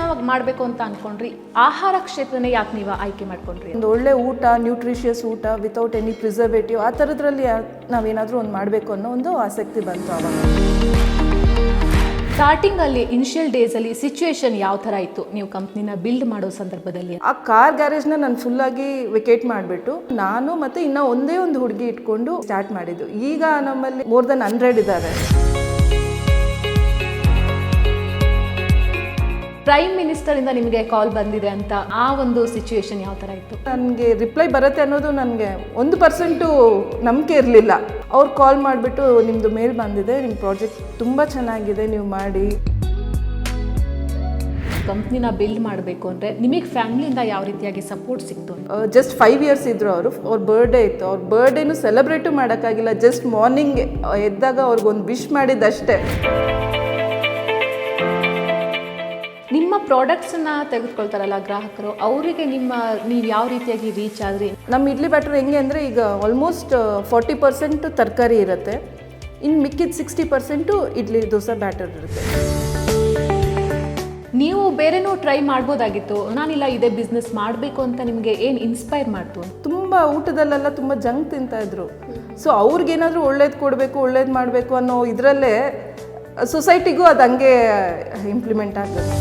ಏನೋ ಮಾಡಬೇಕು ಅಂತ ಅಂದ್ಕೊಂಡ್ರಿ? ಆಹಾರ ಕ್ಷೇತ್ರನೇ ಯಾಕೆ ನೀವು ಆಯ್ಕೆ ಮಾಡ್ಕೊಂಡ್ರಿ? ಒಂದು ಒಳ್ಳೆ ಊಟ, ನ್ಯೂಟ್ರಿಷಿಯಸ್ ಊಟ ವಿತೌಟ್ ಎನಿ ಪ್ರಿಸರ್ವೇಟಿವ್, ಆ ಥರದ್ರಲ್ಲಿ ನಾವೇನಾದರೂ ಒಂದು ಮಾಡಬೇಕು ಅನ್ನೋ ಒಂದು ಆಸಕ್ತಿ ಬಂತು ಆವಾಗ. ಸ್ಟಾರ್ಟಿಂಗಲ್ಲಿ ಇನಿಷಿಯಲ್ ಡೇಸಲ್ಲಿ ಸಿಚುವೇಶನ್ ಯಾವ ಥರ ಇತ್ತು ನೀವು ಕಂಪ್ನಿನ ಬಿಲ್ಡ್ ಮಾಡೋ ಸಂದರ್ಭದಲ್ಲಿ? ಆ ಕಾರ್ ಗ್ಯಾರೇಜ್ನ ನಾನು ಫುಲ್ಲಾಗಿ ವೆಕೇಟ್ ಮಾಡಿಬಿಟ್ಟು ನಾನು ಮತ್ತು ಇನ್ನೂ ಒಂದೇ ಒಂದು ಹುಡುಗಿ ಇಟ್ಕೊಂಡು ಸ್ಟಾರ್ಟ್ ಮಾಡಿದ್ದು. ಈಗ ನಮ್ಮಲ್ಲಿ ಮೋರ್ ದೆನ್ 100 ಇದ್ದಾರೆ. ಪ್ರೈಮ್ ಮಿನಿಸ್ಟರಿಂದ ನಿಮಗೆ ಕಾಲ್ ಬಂದಿದೆ ಅಂತ ಆ ಒಂದು ಸಿಚುವೇಶನ್ ಯಾವ ಥರ ಇತ್ತು? ನನಗೆ ರಿಪ್ಲೈ ಬರುತ್ತೆ ಅನ್ನೋದು ನನಗೆ 1% ನಂಬಿಕೆ ಇರಲಿಲ್ಲ. ಅವ್ರು ಕಾಲ್ ಮಾಡಿಬಿಟ್ಟು ನಿಮ್ಮದು ಮೇಲ್ ಬಂದಿದೆ, ನಿಮ್ಮ ಪ್ರಾಜೆಕ್ಟ್ ತುಂಬ ಚೆನ್ನಾಗಿದೆ, ನೀವು ಮಾಡಿ. ಕಂಪ್ನಿನ ಬಿಲ್ಡ್ ಮಾಡಬೇಕು ಅಂದರೆ ನಿಮಗೆ ಫ್ಯಾಮಿಲಿಯಿಂದ ಯಾವ ರೀತಿಯಾಗಿ ಸಪೋರ್ಟ್ ಸಿಕ್ತು? ಜಸ್ಟ್ 5 ಇಯರ್ಸ್ ಇದ್ದರು ಅವರು. ಅವ್ರ ಬರ್ಡೇ ಇತ್ತು. ಅವ್ರ ಬರ್ಡೇನು ಸೆಲೆಬ್ರೇಟು ಮಾಡೋಕ್ಕಾಗಿಲ್ಲ. ಜಸ್ಟ್ ಮಾರ್ನಿಂಗ್ ಎದ್ದಾಗ ಅವ್ರಿಗೊಂದು ವಿಶ್ ಮಾಡಿದ್ದಷ್ಟೇ. ನಿಮ್ಮ ಪ್ರಾಡಕ್ಟ್ಸನ್ನು ತೆಗೆದುಕೊಳ್ತಾರಲ್ಲ ಗ್ರಾಹಕರು, ಅವರಿಗೆ ನೀವು ಯಾವ ರೀತಿಯಾಗಿ ರೀಚ್ ಆದ್ರಿ? ನಮ್ಮ ಇಡ್ಲಿ ಬ್ಯಾಟರ್ ಹೆಂಗೆ ಅಂದರೆ ಈಗ ಆಲ್ಮೋಸ್ಟ್ 40% ತರಕಾರಿ ಇರುತ್ತೆ, ಇನ್ನು ಮಿಕ್ಕಿದ 60% ಇಡ್ಲಿ ದೋಸೆ ಬ್ಯಾಟರ್ ಇರುತ್ತೆ. ನೀವು ಬೇರೆನೂ ಟ್ರೈ ಮಾಡ್ಬೋದಾಗಿತ್ತು. ನಾನಿಲ್ಲ ಇದೇ ಬಿಸ್ನೆಸ್ ಮಾಡಬೇಕು ಅಂತ ನಿಮಗೆ ಏನು ಇನ್ಸ್ಪೈರ್ ಮಾಡ್ತು? ತುಂಬ ಊಟದಲ್ಲೆಲ್ಲ ತುಂಬ ಜಂಕ್ ತಿಂತಾಯಿದ್ರು. ಸೊ ಅವ್ರಿಗೇನಾದರೂ ಒಳ್ಳೇದು ಕೊಡಬೇಕು, ಒಳ್ಳೇದು ಮಾಡಬೇಕು ಅನ್ನೋ ಇದರಲ್ಲೇ ಸೊಸೈಟಿಗೂ ಅದು ಹಂಗೆ ಇಂಪ್ಲಿಮೆಂಟ್ ಆಗುತ್ತೆ.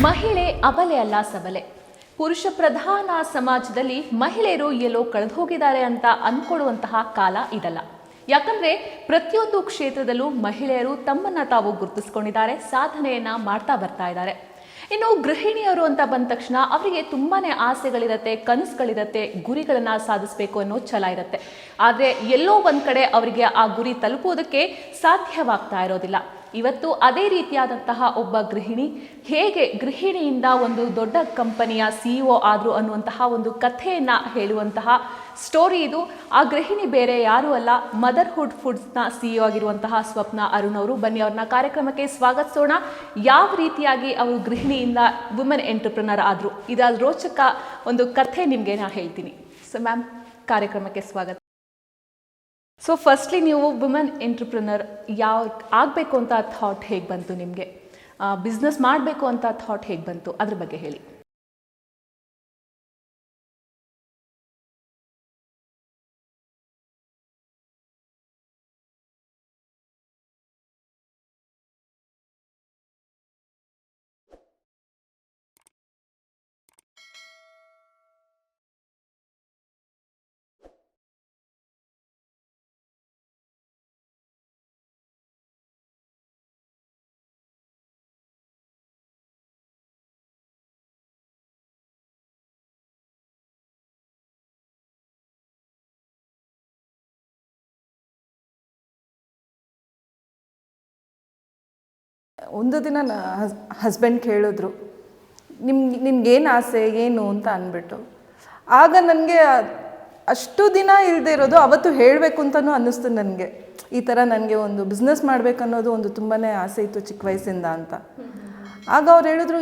ಮಹಿಳೆ ಅಬಲೆ ಅಲ್ಲ ಸಬಲೆ. ಪುರುಷ ಪ್ರಧಾನ ಸಮಾಜದಲ್ಲಿ ಮಹಿಳೆಯರು ಎಲ್ಲೋ ಕಳೆದು ಹೋಗಿದ್ದಾರೆ ಅಂತ ಅಂದ್ಕೊಳ್ಳುವಂತಹ ಕಾಲ ಇದಲ್ಲ. ಯಾಕಂದ್ರೆ ಪ್ರತಿಯೊಂದು ಕ್ಷೇತ್ರದಲ್ಲೂ ಮಹಿಳೆಯರು ತಮ್ಮನ್ನ ತಾವು ಗುರುತಿಸ್ಕೊಂಡಿದ್ದಾರೆ, ಸಾಧನೆಯನ್ನ ಮಾಡ್ತಾ ಬರ್ತಾ ಇದ್ದಾರೆ. ಇನ್ನು ಗೃಹಿಣಿಯರು ಅಂತ ಬಂದ ತಕ್ಷಣ ಅವರಿಗೆ ತುಂಬಾನೇ ಆಸೆಗಳಿರುತ್ತೆ, ಕನಸುಗಳಿರುತ್ತೆ, ಗುರಿಗಳನ್ನ ಸಾಧಿಸಬೇಕು ಅನ್ನೋ ಛಲ ಇರುತ್ತೆ. ಆದರೆ ಎಲ್ಲೋ ಒಂದ್ ಕಡೆ ಅವರಿಗೆ ಆ ಗುರಿ ತಲುಪುವುದಕ್ಕೆ ಸಾಧ್ಯವಾಗ್ತಾ ಇರೋದಿಲ್ಲ. ಇವತ್ತು ಅದೇ ರೀತಿಯಾದಂತಹ ಒಬ್ಬ ಗೃಹಿಣಿ ಹೇಗೆ ಗೃಹಿಣಿಯಿಂದ ಒಂದು ದೊಡ್ಡ ಕಂಪನಿಯ CEO ಆದ್ರು ಅನ್ನುವಂತಹ ಒಂದು ಕಥೆಯನ್ನ ಹೇಳುವಂತಹ ಸ್ಟೋರಿ ಇದು. ಆ ಗೃಹಿಣಿ ಬೇರೆ ಯಾರೂ ಅಲ್ಲ, ಮದರ್ಹುಡ್ ಫುಡ್ಸ್ನ CEO ಆಗಿರುವಂತಹ ಸ್ವಪ್ನ ಅರುಣ್ ಅವರು. ಬನ್ನಿ ಅವ್ರನ್ನ ಕಾರ್ಯಕ್ರಮಕ್ಕೆ ಸ್ವಾಗತಿಸೋಣ. ಯಾವ ರೀತಿಯಾಗಿ ಅವರು ಗೃಹಿಣಿಯಿಂದ ವುಮೆನ್ ಎಂಟರ್ಪ್ರಿನರ್ ಆದ್ರು, ಇದರ ರೋಚಕ ಒಂದು ಕಥೆ ನಿಮಗೆ ನಾನು ಹೇಳ್ತೀನಿ. ಸೊ ಮ್ಯಾಮ್, ಕಾರ್ಯಕ್ರಮಕ್ಕೆ ಸ್ವಾಗತ. ಸೊ ಫಸ್ಟ್ಲಿ ನೀವು ವುಮೆನ್ ಎಂಟರ್ಪ್ರಿನರ್ ಯಾವ ಆಗಬೇಕು ಅಂತ ಥಾಟ್ ಹೇಗೆ ಬಂತು ನಿಮಗೆ? ಬಿಸ್ನೆಸ್ ಮಾಡಬೇಕು ಅಂತ ಥಾಟ್ ಹೇಗೆ ಬಂತು, ಅದ್ರ ಬಗ್ಗೆ ಹೇಳಿ. ಒಂದು ದಿನ ಹಸ್ಬೆಂಡ್ ಕೇಳಿದ್ರು, ನಿಮ್ಗೇನು ಆಸೆ ಏನು ಅಂತ ಅಂದ್ಬಿಟ್ಟು. ಆಗ ನನಗೆ ಅಷ್ಟು ದಿನ ಇಲ್ಲದೆ ಇರೋದು ಅವತ್ತು ಹೇಳಬೇಕು ಅಂತಲೂ ಅನ್ನಿಸ್ತು ನನಗೆ. ಈ ಥರ ನನಗೆ ಒಂದು ಬಿಸ್ನೆಸ್ ಮಾಡಬೇಕನ್ನೋದು ಒಂದು ತುಂಬಾ ಆಸೆ ಇತ್ತು ಚಿಕ್ಕ ವಯಸ್ಸಿಂದ ಅಂತ. ಆಗ ಅವ್ರು ಹೇಳಿದ್ರು,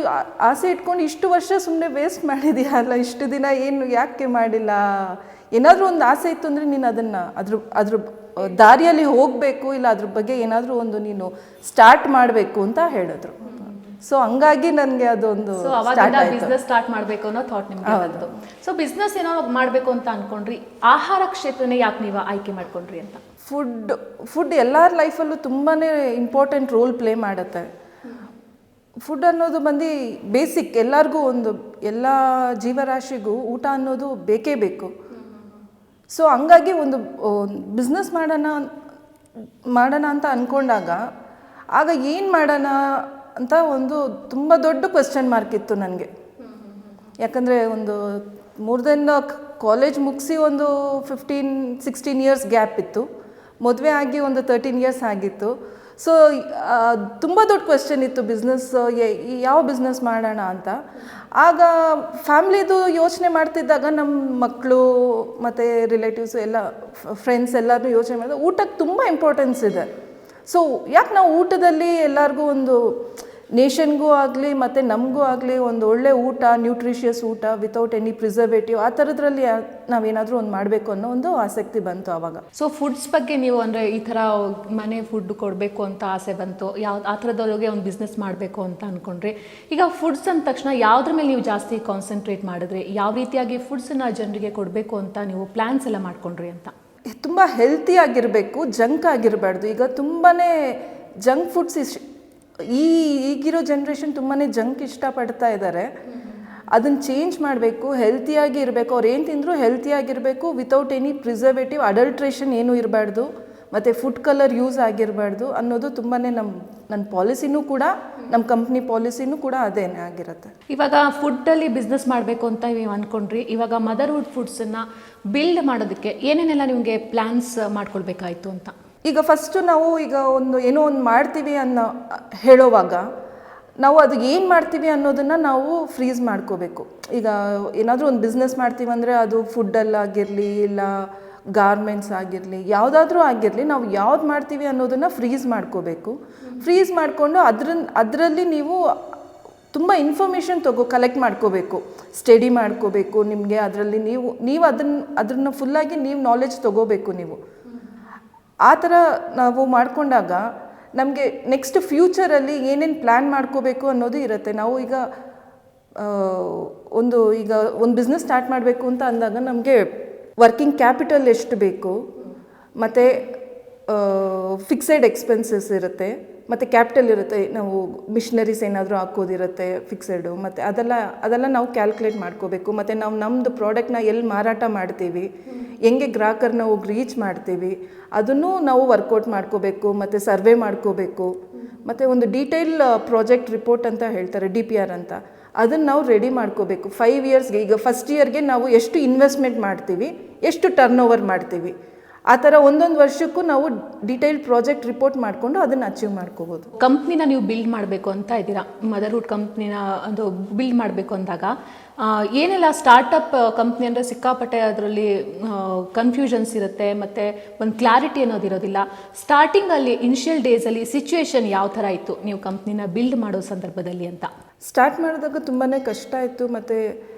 ಆಸೆ ಇಟ್ಕೊಂಡು ಇಷ್ಟು ವರ್ಷ ಸುಮ್ಮನೆ ವೇಸ್ಟ್ ಮಾಡಿದೆಯಾ ಅಲ್ಲ, ಇಷ್ಟು ದಿನ ಏನು ಯಾಕೆ ಮಾಡಿಲ್ಲ? ಏನಾದರೂ ಒಂದು ಆಸೆ ಇತ್ತು ಅಂದರೆ ನೀನು ಅದನ್ನು ಅದ್ರ ದಾರಿಯಲ್ಲಿ ಹೋಗಬೇಕು, ಇಲ್ಲ ಅದ್ರ ಬಗ್ಗೆ ಏನಾದರೂ ಒಂದು ನೀನು ಸ್ಟಾರ್ಟ್ ಮಾಡಬೇಕು ಅಂತ ಹೇಳಿದ್ರು. ಸೊ ಹಂಗಾಗಿ ನನಗೆ ಅದೊಂದು ಬಿಸ್ನೆಸ್ ಸ್ಟಾರ್ಟ್ ಮಾಡಬೇಕು ಅನ್ನೋ ಥಾಟ್ ನಿಮಗೆ ಬಂತು. ಸೊ ಬಿಸ್ನೆಸ್ ಏನೋ ಮಾಡಬೇಕು ಅಂತ ಅನ್ಕೊಂಡ್ರಿ, ಆಹಾರ ಕ್ಷೇತ್ರನೇ ಯಾಕೆ ನೀವು ಆಯ್ಕೆ ಮಾಡ್ಕೊಂಡ್ರಿ ಅಂತ? ಫುಡ್ ಎಲ್ಲರ ಲೈಫಲ್ಲೂ ತುಂಬಾ ಇಂಪಾರ್ಟೆಂಟ್ ರೋಲ್ ಪ್ಲೇ ಮಾಡುತ್ತೆ. ಫುಡ್ ಅನ್ನೋದು ಬಂದು ಬೇಸಿಕ್, ಎಲ್ಲರಿಗೂ ಎಲ್ಲ ಜೀವರಾಶಿಗೂ ಊಟ ಅನ್ನೋದು ಬೇಕೇ ಬೇಕು. ಸೊ ಹಂಗಾಗಿ ಒಂದು ಬಿಸ್ನೆಸ್ ಮಾಡೋಣ ಅಂತ ಅಂದ್ಕೊಂಡಾಗ ಆಗ ಏನು ಮಾಡೋಣ ಅಂತ ಒಂದು ತುಂಬ ದೊಡ್ಡ ಕ್ವೆಶ್ಚನ್ ಮಾರ್ಕ್ ಇತ್ತು ನನಗೆ. ಯಾಕಂದರೆ ಒಂದು ಮೋರ್ ದೆನ್ ಕಾಲೇಜ್ ಮುಗಿಸಿ ಒಂದು 15-16 ಇಯರ್ಸ್ ಗ್ಯಾಪ್ ಇತ್ತು. ಮದುವೆ ಆಗಿ ಒಂದು 13 ಇಯರ್ಸ್ ಆಗಿತ್ತು. ಸೊ ತುಂಬ ದೊಡ್ಡ ಕ್ವೆಶ್ಚನ್ ಇತ್ತು, ಬಿಸ್ನೆಸ್ ಯಾವ ಬಿಸ್ನೆಸ್ ಮಾಡೋಣ ಅಂತ. ಆಗ ಫ್ಯಾಮ್ಲಿದು ಯೋಚನೆ ಮಾಡ್ತಿದ್ದಾಗ ನಮ್ಮ ಮಕ್ಕಳು ಮತ್ತು ರಿಲೇಟಿವ್ಸು ಎಲ್ಲ ಫ್ರೆಂಡ್ಸ್ ಎಲ್ಲರೂ ಯೋಚನೆ ಮಾಡಿದಾಗ ಊಟಕ್ಕೆ ತುಂಬ ಇಂಪಾರ್ಟೆನ್ಸ್ ಇದೆ. ಸೊ ಯಾಕೆ ನಾವು ಊಟದಲ್ಲಿ ಎಲ್ಲರಿಗೂ ಒಂದು ನೇಷನ್ಗೂ ಆಗಲಿ ಮತ್ತು ನಮಗೂ ಆಗಲಿ ಒಂದು ಒಳ್ಳೆ ಊಟ, ನ್ಯೂಟ್ರಿಷಿಯಸ್ ಊಟ ವಿತೌಟ್ ಎನಿ ಪ್ರಿಸರ್ವೇಟಿವ್, ಆ ಥರದ್ರಲ್ಲಿ ನಾವೇನಾದರೂ ಒಂದು ಮಾಡಬೇಕು ಅನ್ನೋ ಒಂದು ಆಸಕ್ತಿ ಬಂತು ಆವಾಗ. ಸೊ ಫುಡ್ಸ್ ಬಗ್ಗೆ ನೀವು ಅಂದರೆ ಈ ಥರ ಮನೆ ಫುಡ್ ಕೊಡಬೇಕು ಅಂತ ಆಸೆ ಬಂತು, ಆ ಥರದೊಳಗೆ ಒಂದು ಬಿಸ್ನೆಸ್ ಮಾಡಬೇಕು ಅಂತ ಅಂದ್ಕೊಂಡ್ರಿ. ಈಗ ಫುಡ್ಸ್ ಅಂದ ತಕ್ಷಣ ಯಾವುದ್ರ ಮೇಲೆ ನೀವು ಜಾಸ್ತಿ ಕಾನ್ಸಂಟ್ರೇಟ್ ಮಾಡಿದ್ರಿ, ಯಾವ ರೀತಿಯಾಗಿ ಫುಡ್ಸನ್ನು ಜನರಿಗೆ ಕೊಡಬೇಕು ಅಂತ ನೀವು ಪ್ಲ್ಯಾನ್ಸ್ ಎಲ್ಲ ಮಾಡ್ಕೊಂಡ್ರಿ ಅಂತ? ತುಂಬ ಹೆಲ್ತಿ ಆಗಿರಬೇಕು, ಜಂಕ್ ಆಗಿರಬಾರ್ದು. ಈಗ ತುಂಬಾ ಜಂಕ್ ಫುಡ್ಸ್ ಈಗಿರೋ ಜನ್ರೇಷನ್ ತುಂಬಾ ಜಂಕ್ ಇಷ್ಟಪಡ್ತಾ ಇದ್ದಾರೆ. ಅದನ್ನು ಚೇಂಜ್ ಮಾಡಬೇಕು, ಹೆಲ್ತಿಯಾಗಿ ಇರಬೇಕು. ಅವ್ರು ಏನು ತಿಂದರೂ ಹೆಲ್ತಿಯಾಗಿರಬೇಕು, ವಿತೌಟ್ ಎನಿ ಪ್ರಿಸರ್ವೇಟಿವ್, ಅಡಲ್ಟ್ರೇಷನ್ ಏನೂ ಇರಬಾರ್ದು, ಮತ್ತು ಫುಡ್ ಕಲರ್ ಯೂಸ್ ಆಗಿರಬಾರ್ದು ಅನ್ನೋದು ತುಂಬಾ ನನ್ನ ಪಾಲಿಸಿನೂ ಕೂಡ, ನಮ್ಮ ಕಂಪ್ನಿ ಪಾಲಿಸಿನೂ ಕೂಡ ಅದೇನೇ ಆಗಿರುತ್ತೆ. ಇವಾಗ ಫುಡ್ಡಲ್ಲಿ ಬಿಸ್ನೆಸ್ ಮಾಡಬೇಕು ಅಂತ ನೀವು ಅಂದ್ಕೊಂಡ್ರಿ. ಇವಾಗ ಮದರ್ಹುಡ್ ಫುಡ್ಸನ್ನು ಬಿಲ್ಡ್ ಮಾಡೋದಕ್ಕೆ ಏನೇನೆಲ್ಲ ನಿಮಗೆ ಪ್ಲ್ಯಾನ್ಸ್ ಮಾಡ್ಕೊಳ್ಬೇಕಾಯಿತು ಅಂತ? ಈಗ ಫಸ್ಟು ನಾವು ಈಗ ಏನೋ ಒಂದು ಮಾಡ್ತೀವಿ ಅನ್ನೋ ಹೇಳೋವಾಗ ನಾವು ಅದು ಏನು ಮಾಡ್ತೀವಿ ಅನ್ನೋದನ್ನು ನಾವು ಫ್ರೀಸ್ ಮಾಡ್ಕೋಬೇಕು. ಈಗ ಏನಾದರೂ ಒಂದು ಬಿಸ್ನೆಸ್ ಮಾಡ್ತೀವಿ ಅಂದರೆ ಅದು ಫುಡ್ಡಲ್ಲಾಗಿರಲಿ, ಇಲ್ಲ ಗಾರ್ಮೆಂಟ್ಸ್ ಆಗಿರಲಿ, ಯಾವುದಾದ್ರೂ ಆಗಿರಲಿ, ನಾವು ಯಾವ್ದು ಮಾಡ್ತೀವಿ ಅನ್ನೋದನ್ನು ಫ್ರೀಸ್ ಮಾಡ್ಕೋಬೇಕು. ಫ್ರೀಸ್ ಮಾಡಿಕೊಂಡು ಅದರಲ್ಲಿ ನೀವು ತುಂಬ ಇನ್ಫಾರ್ಮೇಷನ್ ಕಲೆಕ್ಟ್ ಮಾಡ್ಕೋಬೇಕು, ಸ್ಟಡಿ ಮಾಡ್ಕೋಬೇಕು. ನಿಮಗೆ ಅದರಲ್ಲಿ ನೀವು ಅದನ್ನು ಫುಲ್ಲಾಗಿ ನೀವು ನಾಲೆಜ್ ತೊಗೋಬೇಕು. ನೀವು ಆ ಥರ ನಾವು ಮಾಡಿಕೊಂಡಾಗ ನಮಗೆ ನೆಕ್ಸ್ಟ್ ಫ್ಯೂಚರಲ್ಲಿ ಏನೇನು ಪ್ಲ್ಯಾನ್ ಮಾಡ್ಕೋಬೇಕು ಅನ್ನೋದು ಇರುತ್ತೆ. ನಾವು ಈಗ ಒಂದು ಬಿಸ್ನೆಸ್ ಸ್ಟಾರ್ಟ್ ಮಾಡಬೇಕು ಅಂತ ಅಂದಾಗ ನಮಗೆ ವರ್ಕಿಂಗ್ ಕ್ಯಾಪಿಟಲ್ ಎಷ್ಟು ಬೇಕು, ಮತ್ತು ಫಿಕ್ಸೆಡ್ ಎಕ್ಸ್ಪೆನ್ಸಸ್ ಇರುತ್ತೆ, ಮತ್ತು ಕ್ಯಾಪಿಟಲ್ ಇರುತ್ತೆ. ನಾವು ಮಿಷನರೀಸ್ ಏನಾದರೂ ಹಾಕೋದಿರುತ್ತೆ ಫಿಕ್ಸೆಡು, ಮತ್ತು ಅದೆಲ್ಲ ನಾವು ಕ್ಯಾಲ್ಕುಲೇಟ್ ಮಾಡ್ಕೋಬೇಕು. ಮತ್ತು ನಾವು ನಮ್ಮದು ಪ್ರಾಡಕ್ಟ್ನ ಎಲ್ಲಿ ಮಾರಾಟ ಮಾಡ್ತೀವಿ, ಹೆಂಗೆ ಗ್ರಾಹಕರನ್ನ ಹೋಗಿ ರೀಚ್ ಮಾಡ್ತೀವಿ, ಅದನ್ನು ನಾವು ವರ್ಕೌಟ್ ಮಾಡ್ಕೋಬೇಕು, ಮತ್ತು ಸರ್ವೆ ಮಾಡ್ಕೋಬೇಕು. ಮತ್ತು ಒಂದು ಡೀಟೇಲ್ ಪ್ರಾಜೆಕ್ಟ್ ರಿಪೋರ್ಟ್ ಅಂತ ಹೇಳ್ತಾರೆ, DPR ಅಂತ, ಅದನ್ನು ನಾವು ರೆಡಿ ಮಾಡ್ಕೋಬೇಕು. 5 ಇಯರ್ಸ್ಗೆ, ಈಗ ಫಸ್ಟ್ ಇಯರ್ಗೆ ನಾವು ಎಷ್ಟು ಇನ್ವೆಸ್ಟ್ಮೆಂಟ್ ಮಾಡ್ತೀವಿ, ಎಷ್ಟು ಟರ್ನ್ ಓವರ್ ಮಾಡ್ತೀವಿ, ಆ ಥರ ಒಂದೊಂದು ವರ್ಷಕ್ಕೂ ನಾವು ಡೀಟೇಲ್ ಪ್ರಾಜೆಕ್ಟ್ ರಿಪೋರ್ಟ್ ಮಾಡಿಕೊಂಡು ಅದನ್ನು ಅಚೀವ್ ಮಾಡ್ಕೋಬೋದು. ಕಂಪ್ನಿನ ನೀವು ಬಿಲ್ಡ್ ಮಾಡಬೇಕು ಅಂತ ಇದ್ದೀರಾ, ಮದರ್ಹುಡ್ ಕಂಪ್ನಿನ ಒಂದು ಬಿಲ್ಡ್ ಮಾಡಬೇಕು ಅಂದಾಗ ಏನೆಲ್ಲ ಸ್ಟಾರ್ಟಪ್ ಕಂಪ್ನಿ ಅಂದರೆ ಸಿಕ್ಕಾಪಟ್ಟೆ ಅದರಲ್ಲಿ ಕನ್ಫ್ಯೂಷನ್ಸ್ ಇರುತ್ತೆ, ಮತ್ತು ಒಂದು ಕ್ಲಾರಿಟಿ ಅನ್ನೋದಿರೋದಿಲ್ಲ. ಸ್ಟಾರ್ಟಿಂಗಲ್ಲಿ ಇನಿಷಿಯಲ್ ಡೇಸಲ್ಲಿ ಸಿಚುವೇಶನ್ ಯಾವ ಥರ ಇತ್ತು ನೀವು ಕಂಪ್ನಿನ ಬಿಲ್ಡ್ ಮಾಡೋ ಸಂದರ್ಭದಲ್ಲಿ ಅಂತ? ಸ್ಟಾರ್ಟ್ ಮಾಡಿದಾಗ ತುಂಬಾ ಕಷ್ಟ ಆಯಿತು, ಮತ್ತು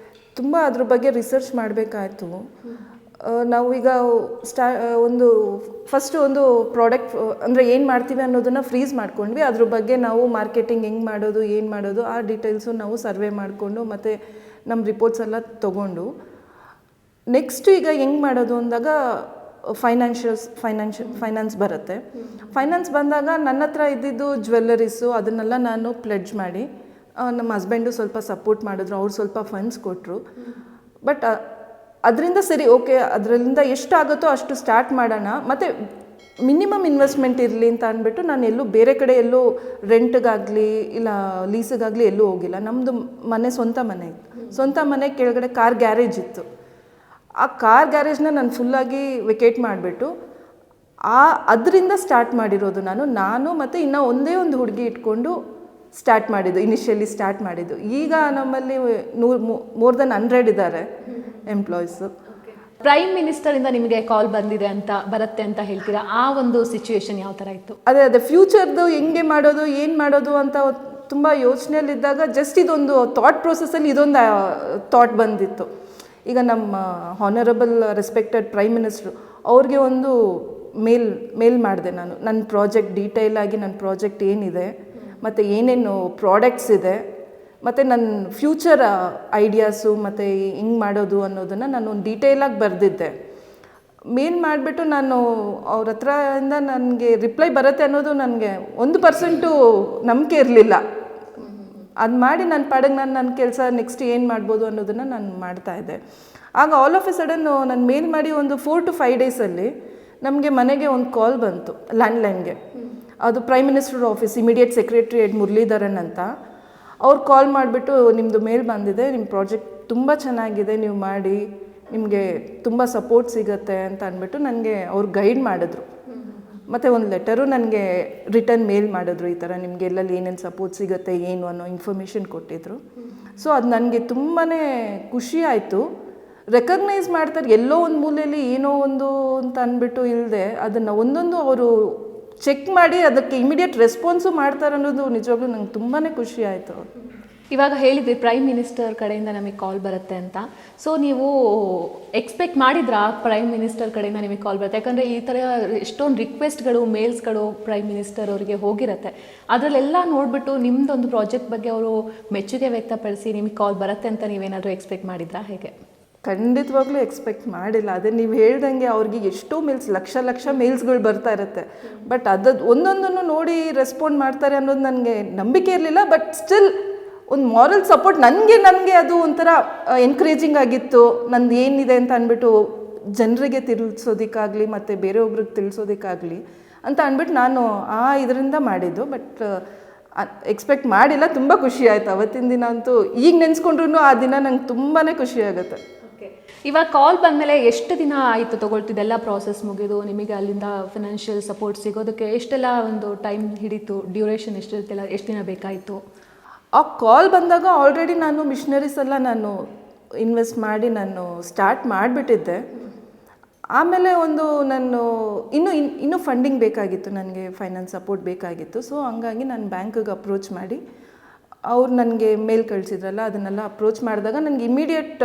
ತುಂಬ ಅದ್ರ ಬಗ್ಗೆ ರಿಸರ್ಚ್ ಮಾಡಬೇಕಾಯ್ತು. ನಾವು ಈಗ ಫಸ್ಟು ಒಂದು ಪ್ರಾಡಕ್ಟ್ ಅಂದರೆ ಏನು ಮಾಡ್ತೀವಿ ಅನ್ನೋದನ್ನು ಫ್ರೀಸ್ ಮಾಡ್ಕೊಂಡ್ವಿ. ಅದ್ರ ಬಗ್ಗೆ ನಾವು ಮಾರ್ಕೆಟಿಂಗ್ ಹೆಂಗೆ ಮಾಡೋದು, ಏನು ಮಾಡೋದು, ಆ ಡೀಟೇಲ್ಸು ನಾವು ಸರ್ವೆ ಮಾಡಿಕೊಂಡು, ಮತ್ತು ನಮ್ಮ ರಿಪೋರ್ಟ್ಸ್ ಎಲ್ಲ ತೊಗೊಂಡು ನೆಕ್ಸ್ಟು ಈಗ ಹೆಂಗೆ ಮಾಡೋದು ಅಂದಾಗ ಫೈನಾನ್ಸ್ ಬರುತ್ತೆ. ಫೈನಾನ್ಸ್ ಬಂದಾಗ ನನ್ನ ಹತ್ರ ಇದ್ದಿದ್ದು ಜ್ಯುವೆಲ್ಲರೀಸು ಅದನ್ನೆಲ್ಲ ನಾನು ಪ್ಲೆಡ್ಜ್ ಮಾಡಿ, ನಮ್ಮ ಹಸ್ಬೆಂಡು ಸ್ವಲ್ಪ ಸಪೋರ್ಟ್ ಮಾಡಿದ್ರು, ಅವ್ರು ಸ್ವಲ್ಪ ಫಂಡ್ಸ್ ಕೊಟ್ಟರು. ಬಟ್ ಅದರಿಂದ ಸರಿ, ಓಕೆ, ಅದರಿಂದ ಎಷ್ಟಾಗುತ್ತೋ ಅಷ್ಟು ಸ್ಟಾರ್ಟ್ ಮಾಡೋಣ, ಮತ್ತು ಮಿನಿಮಮ್ ಇನ್ವೆಸ್ಟ್ಮೆಂಟ್ ಇರಲಿ ಅಂತ ಅಂದ್ಬಿಟ್ಟು ನಾನು ಎಲ್ಲೂ ಬೇರೆ ಕಡೆ ಎಲ್ಲೂ ರೆಂಟ್ಗಾಗಲಿ ಇಲ್ಲ ಲೀಸಿಗಾಗಲಿ ಎಲ್ಲೂ ಹೋಗಿಲ್ಲ. ನಮ್ಮದು ಸ್ವಂತ ಮನೆ ಇತ್ತು. ಸ್ವಂತ ಮನೆ ಕೆಳಗಡೆ ಕಾರ್ ಗ್ಯಾರೇಜ್ ಇತ್ತು. ಆ ಕಾರ್ ಗ್ಯಾರೇಜ್ನ ನಾನು ಫುಲ್ಲಾಗಿ ವೆಕೇಟ್ ಮಾಡಿಬಿಟ್ಟು ಅದರಿಂದ ಸ್ಟಾರ್ಟ್ ಮಾಡಿರೋದು ನಾನು ಮತ್ತು ಇನ್ನೂ ಒಂದೇ ಒಂದು ಹುಡುಗಿ ಇಟ್ಕೊಂಡು ಇನಿಷಿಯಲಿ ಸ್ಟಾರ್ಟ್ ಮಾಡಿದ್ದು. ಈಗ ನಮ್ಮಲ್ಲಿ ಮೋರ್ ದೆನ್ 100 ಇದ್ದಾರೆ ಎಂಪ್ಲಾಯೀಸು. ಪ್ರೈಮ್ ಮಿನಿಸ್ಟರಿಂದ ನಿಮಗೆ ಕಾಲ್ ಬರುತ್ತೆ ಅಂತ ಹೇಳ್ತೀರಾ, ಆ ಒಂದು ಸಿಚುವೇಶನ್ ಯಾವ ಥರ ಇತ್ತು? ಅದೇ ಫ್ಯೂಚರ್ದು ಹೆಂಗೆ ಮಾಡೋದು, ಏನು ಮಾಡೋದು ಅಂತ ತುಂಬ ಯೋಚನೆಯಲ್ಲಿದ್ದಾಗ ಜಸ್ಟ್ ಇದೊಂದು ಥಾಟ್ ಪ್ರೊಸೆಸ್ಸಲ್ಲಿ ಇದೊಂದು ಥಾಟ್ ಬಂದಿತ್ತು. ಈಗ ನಮ್ಮ ಹಾನರಬಲ್ ರೆಸ್ಪೆಕ್ಟೆಡ್ ಪ್ರೈಮ್ ಮಿನಿಸ್ಟ್ರು ಅವ್ರಿಗೆ ಒಂದು ಮೇಲ್ ಮಾಡಿದೆ ನಾನು. ನನ್ನ ಪ್ರಾಜೆಕ್ಟ್ ಡೀಟೇಲಾಗಿ, ನನ್ನ ಪ್ರಾಜೆಕ್ಟ್ ಏನಿದೆ, ಮತ್ತು ಏನೇನು ಪ್ರಾಡಕ್ಟ್ಸ್ ಇದೆ, ಮತ್ತು ನನ್ನ ಫ್ಯೂಚರ್ ಐಡಿಯಾಸು, ಮತ್ತು ಹೆಂಗೆ ಮಾಡೋದು ಅನ್ನೋದನ್ನು ನಾನು ಒಂದು ಡೀಟೇಲಾಗಿ ಬರೆದಿದ್ದೆ. ಮೇಲ್ ಮಾಡಿಬಿಟ್ಟು ನಾನು ಅವ್ರ ಹತ್ರದಿಂದ ನನಗೆ ರಿಪ್ಲೈ ಬರುತ್ತೆ ಅನ್ನೋದು ನನಗೆ 1% ನಂಬಿಕೆ ಇರಲಿಲ್ಲ. ಅದು ಮಾಡಿ ನನ್ನ ಪಾಡಿಗೆ ನನ್ನ ಕೆಲಸ ನೆಕ್ಸ್ಟ್ ಏನು ಮಾಡ್ಬೋದು ಅನ್ನೋದನ್ನು ನಾನು ಮಾಡ್ತಾಯಿದ್ದೆ. ಆಗ ಆಲ್ ಆಫ್ ಎ ಸಡನ್ ನಾನು ಮೇಲ್ ಮಾಡಿ ಒಂದು 4 to 5 ಡೇಸಲ್ಲಿ ನಮಗೆ ಮನೆಗೆ ಒಂದು ಕಾಲ್ ಬಂತು, ಲ್ಯಾಂಡ್ಲೈನ್ಗೆ. ಅದು prime minister office, immediate secretary Muralidharan ಅಂತ. ಅವ್ರು ಕಾಲ್ ಮಾಡಿಬಿಟ್ಟು, ನಿಮ್ಮದು ಮೇಲ್ ಬಂದಿದೆ, ನಿಮ್ಮ ಪ್ರಾಜೆಕ್ಟ್ ತುಂಬ ಚೆನ್ನಾಗಿದೆ, ನೀವು ಮಾಡಿ, ನಿಮಗೆ ತುಂಬ ಸಪೋರ್ಟ್ ಸಿಗುತ್ತೆ ಅಂತ ಅಂದ್ಬಿಟ್ಟು ನನಗೆ ಅವ್ರು ಗೈಡ್ ಮಾಡಿದ್ರು. ಮತ್ತು ಒಂದು ಲೆಟರು ನನಗೆ ರಿಟರ್ನ್ ಮೇಲ್ ಮಾಡಿದ್ರು, ಈ ಥರ ನಿಮಗೆ ಎಲ್ಲಲ್ಲಿ ಏನೇನು ಸಪೋರ್ಟ್ ಸಿಗುತ್ತೆ ಏನು ಅನ್ನೋ ಇನ್ಫಾರ್ಮೇಷನ್ ಕೊಟ್ಟಿದ್ರು. ಸೊ ಅದು ನನಗೆ ತುಂಬಾ ಖುಷಿ ಆಯಿತು. ರೆಕಗ್ನೈಸ್ ಮಾಡ್ತಾರೆ, ಎಲ್ಲೋ ಒಂದು ಮೂಲೆಯಲ್ಲಿ ಏನೋ ಒಂದು ಅಂತ ಅಂದ್ಬಿಟ್ಟು ಇಲ್ಲದೆ ಅದನ್ನು ಒಂದೊಂದು ಅವರು ಚೆಕ್ ಮಾಡಿ ಅದಕ್ಕೆ ಇಮಿಡಿಯೇಟ್ ರೆಸ್ಪಾನ್ಸು ಮಾಡ್ತಾರೆ ಅನ್ನೋದು ನಿಜವಾಗ್ಲೂ ನಂಗೆ ತುಂಬಾ ಖುಷಿ ಆಯಿತು. ಇವಾಗ ಹೇಳಿದ್ವಿ ಪ್ರೈಮ್ ಮಿನಿಸ್ಟರ್ ಕಡೆಯಿಂದ ನಮಗೆ ಕಾಲ್ ಬರುತ್ತೆ ಅಂತ. ಸೊ ನೀವು ಎಕ್ಸ್ಪೆಕ್ಟ್ ಮಾಡಿದ್ರಾ ಪ್ರೈಮ್ ಮಿನಿಸ್ಟರ್ ಕಡೆಯಿಂದ ನಿಮಗೆ ಕಾಲ್ ಬರುತ್ತೆ? ಯಾಕಂದರೆ ಈ ಥರ ಎಷ್ಟೊಂದು ರಿಕ್ವೆಸ್ಟ್ಗಳು, ಮೇಲ್ಸ್ಗಳು ಪ್ರೈಮ್ ಮಿನಿಸ್ಟರ್ ಅವರಿಗೆ ಹೋಗಿರುತ್ತೆ. ಅದರಲ್ಲೆಲ್ಲ ನೋಡಿಬಿಟ್ಟು ನಿಮ್ಮದೊಂದು ಪ್ರಾಜೆಕ್ಟ್ ಬಗ್ಗೆ ಅವರು ಮೆಚ್ಚುಗೆ ವ್ಯಕ್ತಪಡಿಸಿ ನಿಮಗೆ ಕಾಲ್ ಬರುತ್ತೆ ಅಂತ ನೀವೇನಾದರೂ ಎಕ್ಸ್ಪೆಕ್ಟ್ ಮಾಡಿದ್ರಾ? ಹೇಗೆ? ಖಂಡಿತವಾಗ್ಲೂ ಎಕ್ಸ್ಪೆಕ್ಟ್ ಮಾಡಿಲ್ಲ. ಅದೇ ನೀವು ಹೇಳ್ದಂಗೆ ಅವ್ರಿಗೆ ಎಷ್ಟೋ ಮೇಲ್ಸ್, ಲಕ್ಷ ಮೇಲ್ಸ್ಗಳು ಬರ್ತಾ ಇರುತ್ತೆ. ಬಟ್ ಒಂದೊಂದನ್ನು ನೋಡಿ ರೆಸ್ಪಾಂಡ್ ಮಾಡ್ತಾರೆ ಅನ್ನೋದು ನನಗೆ ನಂಬಿಕೆ ಇರಲಿಲ್ಲ. ಬಟ್ ಸ್ಟಿಲ್ ಒಂದು ಮಾರಲ್ ಸಪೋರ್ಟ್ ನನಗೆ ಅದು ಒಂಥರ ಎನ್ಕರೇಜಿಂಗ್ ಆಗಿತ್ತು. ನಂದು ಏನಿದೆ ಅಂತ ಅಂದ್ಬಿಟ್ಟು ಜನರಿಗೆ ತಿಳಿಸೋದಕ್ಕಾಗಲಿ ಮತ್ತು ಬೇರೆಯೊಬ್ರಿಗೆ ತಿಳಿಸೋದಕ್ಕಾಗಲಿ ಅಂತ ಅಂದ್ಬಿಟ್ಟು ನಾನು ಇದರಿಂದ ಮಾಡಿದ್ದು. ಬಟ್ ಎಕ್ಸ್ಪೆಕ್ಟ್ ಮಾಡಿಲ್ಲ. ತುಂಬ ಖುಷಿ ಆಯಿತು ಅವತ್ತಿನ ದಿನ ಅಂತೂ. ಈಗ ನೆನೆಸ್ಕೊಂಡ್ರೂ ಆ ದಿನ ನಂಗೆ ತುಂಬಾ ಖುಷಿ ಆಗುತ್ತೆ. ಇವಾಗ ಕಾಲ್ ಬಂದಮೇಲೆ ಎಷ್ಟು ದಿನ ಆಯಿತು ತೊಗೊಳ್ತಿದ್ದೆಲ್ಲ ಪ್ರಾಸೆಸ್ ಮುಗಿದು ನಿಮಗೆ ಅಲ್ಲಿಂದ ಫಿನಾನ್ಷಿಯಲ್ ಸಪೋರ್ಟ್ ಸಿಗೋದಕ್ಕೆ ಎಷ್ಟೆಲ್ಲ ಒಂದು ಟೈಮ್ ಹಿಡಿತು? ಡ್ಯೂರೇಷನ್ ಎಷ್ಟು ದಿನ ಬೇಕಾಯಿತು? ಆ ಕಾಲ್ ಬಂದಾಗ ಆಲ್ರೆಡಿ ನಾನು ಮಿಷನರೀಸ್ ಎಲ್ಲ ನಾನು ಇನ್ವೆಸ್ಟ್ ಮಾಡಿ ನಾನು ಸ್ಟಾರ್ಟ್ ಮಾಡಿಬಿಟ್ಟಿದ್ದೆ. ಆಮೇಲೆ ನಾನು ಇನ್ನೂ ಫಂಡಿಂಗ್ ಬೇಕಾಗಿತ್ತು, ನನಗೆ ಫೈನಾನ್ಸ್ ಸಪೋರ್ಟ್ ಬೇಕಾಗಿತ್ತು. ಸೊ ಹಂಗಾಗಿ ನಾನು ಬ್ಯಾಂಕಿಗೆ ಅಪ್ರೋಚ್ ಮಾಡಿ ಅವ್ರು ನನಗೆ ಮೇಲ್ ಕಳಿಸಿದ್ರಲ್ಲ, ಅದನ್ನೆಲ್ಲ ಅಪ್ರೋಚ್ ಮಾಡಿದಾಗ ನನಗೆ ಇಮಿಡಿಯೇಟ್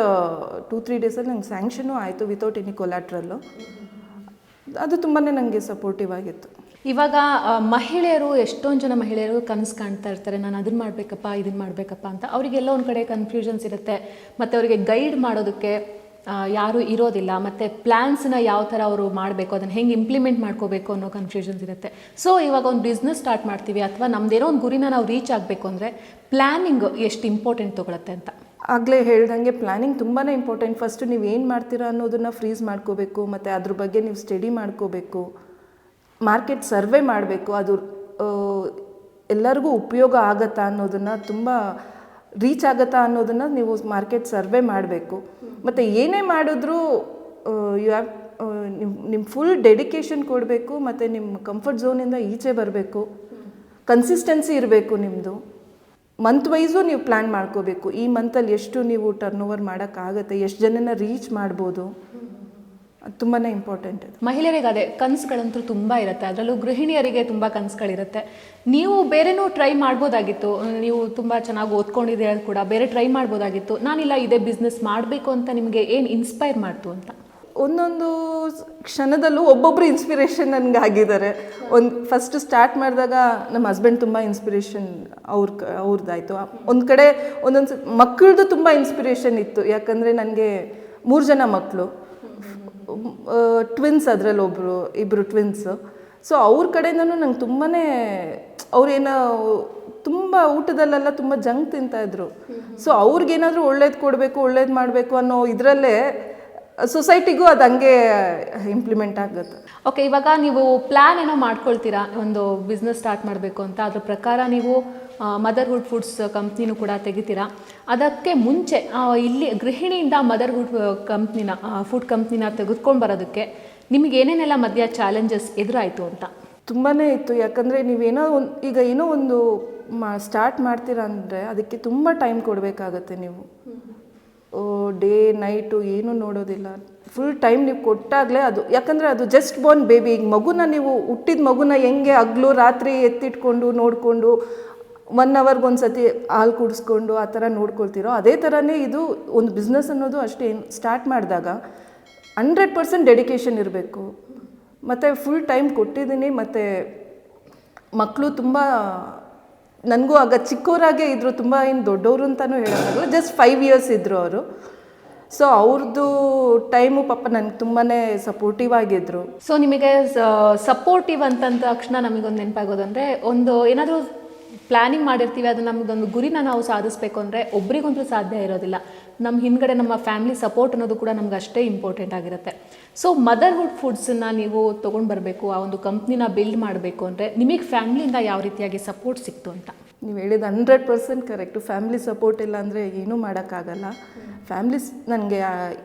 2-3 ಡೇಸಲ್ಲಿ ನಂಗೆ ಸ್ಯಾಂಕ್ಷನು ಆಯಿತು ವಿತೌಟ್ ಎನಿ ಕೊಲಾಟ್ರಲ್ಲು. ಅದು ತುಂಬಾ ನನಗೆ ಸಪೋರ್ಟಿವ್ ಆಗಿತ್ತು. ಇವಾಗ ಮಹಿಳೆಯರು, ಎಷ್ಟೊಂದು ಜನ ಮಹಿಳೆಯರು ಕನಸು ಕಾಣ್ತಾ ಇರ್ತಾರೆ, ನಾನು ಅದನ್ನು ಮಾಡಬೇಕಪ್ಪ, ಇದನ್ನು ಮಾಡಬೇಕಪ್ಪ ಅಂತ. ಅವರಿಗೆಲ್ಲ ಒಂದು ಕಡೆ ಕನ್ಫ್ಯೂಷನ್ಸ್ ಇರುತ್ತೆ ಮತ್ತು ಅವರಿಗೆ ಗೈಡ್ ಮಾಡೋದಕ್ಕೆ ಯಾರೂ ಇರೋದಿಲ್ಲ. ಮತ್ತು ಪ್ಲ್ಯಾನ್ಸ್ನ ಯಾವ ಥರ ಅವರು ಮಾಡಬೇಕು, ಅದನ್ನು ಹೆಂಗೆ ಇಂಪ್ಲಿಮೆಂಟ್ ಮಾಡ್ಕೋಬೇಕು ಅನ್ನೋ ಕನ್ಫ್ಯೂಷನ್ಸ್ ಇರುತ್ತೆ. ಸೊ ಇವಾಗ ಒಂದು ಬಿಸ್ನೆಸ್ ಸ್ಟಾರ್ಟ್ ಮಾಡ್ತೀವಿ ಅಥವಾ ನಮ್ಮದೇನೋ ಒಂದು ಗುರಿನ ನಾವು ರೀಚ್ ಆಗಬೇಕು ಅಂದರೆ ಪ್ಲ್ಯಾನಿಂಗ್ ಎಷ್ಟು ಇಂಪಾರ್ಟೆಂಟ್ ತೊಗೊಳುತ್ತೆ ಅಂತ? ಆಗಲೇ ಹೇಳ್ದಂಗೆ ಪ್ಲ್ಯಾನಿಂಗ್ ತುಂಬಾ ಇಂಪಾರ್ಟೆಂಟ್. ಫಸ್ಟು ನೀವು ಏನು ಮಾಡ್ತೀರಾ ಅನ್ನೋದನ್ನು ಫ್ರೀಸ್ ಮಾಡ್ಕೋಬೇಕು ಮತ್ತು ಅದ್ರ ಬಗ್ಗೆ ನೀವು ಸ್ಟಡಿ ಮಾಡ್ಕೋಬೇಕು. ಮಾರ್ಕೆಟ್ ಸರ್ವೆ ಮಾಡಬೇಕು, ಅದು ಎಲ್ಲರಿಗೂ ಉಪಯೋಗ ಆಗತ್ತಾ ಅನ್ನೋದನ್ನು, ತುಂಬ ರೀಚ್ ಆಗತ್ತಾ ಅನ್ನೋದನ್ನು ನೀವು ಮಾರ್ಕೆಟ್ ಸರ್ವೆ ಮಾಡಬೇಕು. ಮತ್ತು ಏನೇ ಮಾಡಿದ್ರೂ ಯು ಹ್ಯಾವ್ ನಿಮ್ಮ ಫುಲ್ ಡೆಡಿಕೇಶನ್ ಕೊಡಬೇಕು ಮತ್ತು ನಿಮ್ಮ ಕಂಫರ್ಟ್ ಝೋನಿಂದ ಈಚೆ ಬರಬೇಕು. ಕನ್ಸಿಸ್ಟೆನ್ಸಿ ಇರಬೇಕು ನಿಮ್ಮದು. ಮಂತ್ ವೈಸು ನೀವು ಪ್ಲ್ಯಾನ್ ಮಾಡ್ಕೋಬೇಕು. ಈ ಮಂತಲ್ಲಿ ಎಷ್ಟು ನೀವು ಟರ್ನ್ ಓವರ್ ಮಾಡೋಕ್ಕಾಗತ್ತೆ, ಎಷ್ಟು ಜನನ ರೀಚ್ ಮಾಡ್ಬೋದು, ಅದು ತುಂಬಾ ಇಂಪಾರ್ಟೆಂಟ್. ಮಹಿಳೆಯರಿಗೆ ಅದೇ ಕನಸುಗಳಂತೂ ತುಂಬ ಇರುತ್ತೆ, ಅದರಲ್ಲೂ ಗೃಹಿಣಿಯರಿಗೆ ತುಂಬ ಕನಸುಗಳಿರುತ್ತೆ. ನೀವು ಬೇರೆನೂ ಟ್ರೈ ಮಾಡ್ಬೋದಾಗಿತ್ತು. ನೀವು ತುಂಬ ಚೆನ್ನಾಗಿ ಓದ್ಕೊಂಡಿದ್ದೀರ ಕೂಡ, ಬೇರೆ ಟ್ರೈ ಮಾಡ್ಬೋದಾಗಿತ್ತು. ನಾನಿಲ್ಲ ಇದೇ ಬಿಸ್ನೆಸ್ ಮಾಡಬೇಕು ಅಂತ ನಿಮಗೆ ಏನು ಇನ್ಸ್ಪೈರ್ ಮಾಡ್ತು ಅಂತ? ಒಂದೊಂದು ಕ್ಷಣದಲ್ಲೂ ಒಬ್ಬೊಬ್ಬರು ಇನ್ಸ್ಪಿರೇಷನ್ ನನಗೆ ಆಗಿದ್ದಾರೆ. ಫಸ್ಟ್ ಸ್ಟಾರ್ಟ್ ಮಾಡಿದಾಗ ನಮ್ಮ ಹಸ್ಬೆಂಡ್ ತುಂಬ ಇನ್ಸ್ಪಿರೇಷನ್ ಅವ್ರದ್ದಾಯಿತು. ಒಂದು ಕಡೆ ಒಂದೊಂದು ಮಕ್ಕಳದು ತುಂಬ ಇನ್ಸ್ಪಿರೇಷನ್ ಇತ್ತು. ಯಾಕಂದರೆ ನನಗೆ 3 ಜನ ಮಕ್ಕಳು, ಟ್ವಿನ್ಸ್, ಅದರಲ್ಲಿ ಇಬ್ಬರು ಟ್ವಿನ್ಸು. ಸೊ ಅವ್ರ ಕಡೆಯಿಂದನೂ ನಂಗೆ ತುಂಬಾ ಅವ್ರೇನೋ ತುಂಬ ಊಟದಲ್ಲೆಲ್ಲ ತುಂಬ ಜಂಕ್ ತಿಂತಾಯಿದ್ರು. ಸೊ ಅವ್ರಿಗೇನಾದರೂ ಒಳ್ಳೇದು ಕೊಡಬೇಕು, ಒಳ್ಳೇದು ಮಾಡಬೇಕು ಅನ್ನೋ ಇದರಲ್ಲೇ ಸೊಸೈಟಿಗೂ ಅದು ಹಂಗೆ ಇಂಪ್ಲಿಮೆಂಟ್ ಆಗುತ್ತೆ. ಓಕೆ, ಇವಾಗ ನೀವು ಪ್ಲ್ಯಾನ್ ಏನೋ ಮಾಡ್ಕೊಳ್ತೀರಾ ಒಂದು ಬಿಸ್ನೆಸ್ ಸ್ಟಾರ್ಟ್ ಮಾಡಬೇಕು ಅಂತ, ಅದ್ರ ಪ್ರಕಾರ ನೀವು ಮದರ್ಹುಡ್ ಫುಡ್ಸ್ ಕಂಪ್ನಿನೂ ಕೂಡ ತೆಗಿತೀರಾ. ಅದಕ್ಕೆ ಮುಂಚೆ ಇಲ್ಲಿ ಗೃಹಿಣಿಯಿಂದ ಮದರ್ಹುಡ್ ಕಂಪ್ನಿನ, ಫುಡ್ ಕಂಪ್ನಿನ ತೆಗೆದುಕೊಂಡು ಬರೋದಕ್ಕೆ ನಿಮಗೆ ಏನೇನೆಲ್ಲ ಮಧ್ಯ ಚಾಲೆಂಜಸ್ ಎದುರಾಯಿತು ಅಂತ? ತುಂಬಾ ಇತ್ತು. ಯಾಕಂದರೆ ನೀವೇನೋ ಈಗ ಏನೋ ಒಂದು ಸ್ಟಾರ್ಟ್ ಮಾಡ್ತೀರಾ ಅಂದರೆ ಅದಕ್ಕೆ ತುಂಬ ಟೈಮ್ ಕೊಡಬೇಕಾಗತ್ತೆ. ನೀವು ಡೇ ನೈಟು ಏನೂ ನೋಡೋದಿಲ್ಲ, ಫುಲ್ ಟೈಮ್ ನೀವು ಕೊಟ್ಟಾಗಲೇ ಅದು. ಯಾಕಂದರೆ ಅದು ಜಸ್ಟ್ ಬೋರ್ನ್ ಬೇಬಿ. ಈಗ ಮಗುನ ನೀವು ಹುಟ್ಟಿದ ಮಗುನ ಹೆಂಗೆ ಹಗಲು ರಾತ್ರಿ ಎತ್ತಿಟ್ಕೊಂಡು ನೋಡಿಕೊಂಡು 1 ಅವರ್ಗೆ ಒಂದು ಸತಿ ಹಾಲು ಕುಡಿಸ್ಕೊಂಡು ಆ ಥರ ನೋಡ್ಕೊಳ್ತೀರೋ, ಅದೇ ಥರನೇ ಇದು ಒಂದು ಬಿಸ್ನೆಸ್ ಅನ್ನೋದು ಅಷ್ಟೇ. ಸ್ಟಾರ್ಟ್ ಮಾಡಿದಾಗ 100% ಡೆಡಿಕೇಶನ್ ಇರಬೇಕು. ಮತ್ತು ಫುಲ್ ಟೈಮ್ ಕೊಟ್ಟಿದ್ದೀನಿ. ಮತ್ತು ಮಕ್ಕಳು ತುಂಬ ನನಗೂ ಆಗ ಚಿಕ್ಕವರಾಗೇ ಇದ್ದರು, ತುಂಬ ಏನು ದೊಡ್ಡವರು ಅಂತಲೂ ಹೇಳೋಕ್ಕಾಗಲ್ಲ, ಜಸ್ಟ್ 5 ಇಯರ್ಸ್ ಇದ್ದರು ಅವರು. ಸೊ ಅವ್ರದ್ದು ಟೈಮು ಪಾಪ ನನಗೆ ತುಂಬಾ ಸಪೋರ್ಟಿವ್ ಆಗಿದ್ದರು. ಸೊ ನಿಮಗೆ ಸಪೋರ್ಟಿವ್ ಅಂತಂದ ತಕ್ಷಣ ನಮಗೊಂದು ನೆನಪಾಗೋದಂದರೆ, ಒಂದು ಏನಾದರೂ ಪ್ಲ್ಯಾನಿಂಗ್ ಮಾಡಿರ್ತೀವಿ, ಅದು ನಮಗೊಂದು ಗುರಿನ ನಾವು ಸಾಧಿಸಬೇಕು ಅಂದರೆ ಒಬ್ರಿಗೊಂದು ಸಾಧ್ಯ ಇರೋದಿಲ್ಲ. ನಮ್ಮ ಹಿಂದ್ಗಡೆ ನಮ್ಮ ಫ್ಯಾಮಿಲಿ ಸಪೋರ್ಟ್ ಅನ್ನೋದು ಕೂಡ ನಮ್ಗೆ ಅಷ್ಟೇ ಇಂಪಾರ್ಟೆಂಟ್ ಆಗಿರುತ್ತೆ. ಸೊ ಮದರ್ಹುಡ್ ಫುಡ್ಸನ್ನು ನೀವು ತೊಗೊಂಡು ಬರಬೇಕು, ಆ ಒಂದು ಕಂಪ್ನಿನ ಬಿಲ್ಡ್ ಮಾಡಬೇಕು ಅಂದರೆ ನಿಮಗೆ ಫ್ಯಾಮಿಲಿಯಿಂದ ಯಾವ ರೀತಿಯಾಗಿ ಸಪೋರ್ಟ್ ಸಿಕ್ತು ಅಂತ? ನೀವು ಹೇಳಿದ 100% ಕರೆಕ್ಟು. ಫ್ಯಾಮಿಲಿ ಸಪೋರ್ಟ್ ಇಲ್ಲ ಅಂದರೆ ಏನೂ ಮಾಡೋಕ್ಕಾಗಲ್ಲ. ಫ್ಯಾಮಿಲೀಸ್ ನನಗೆ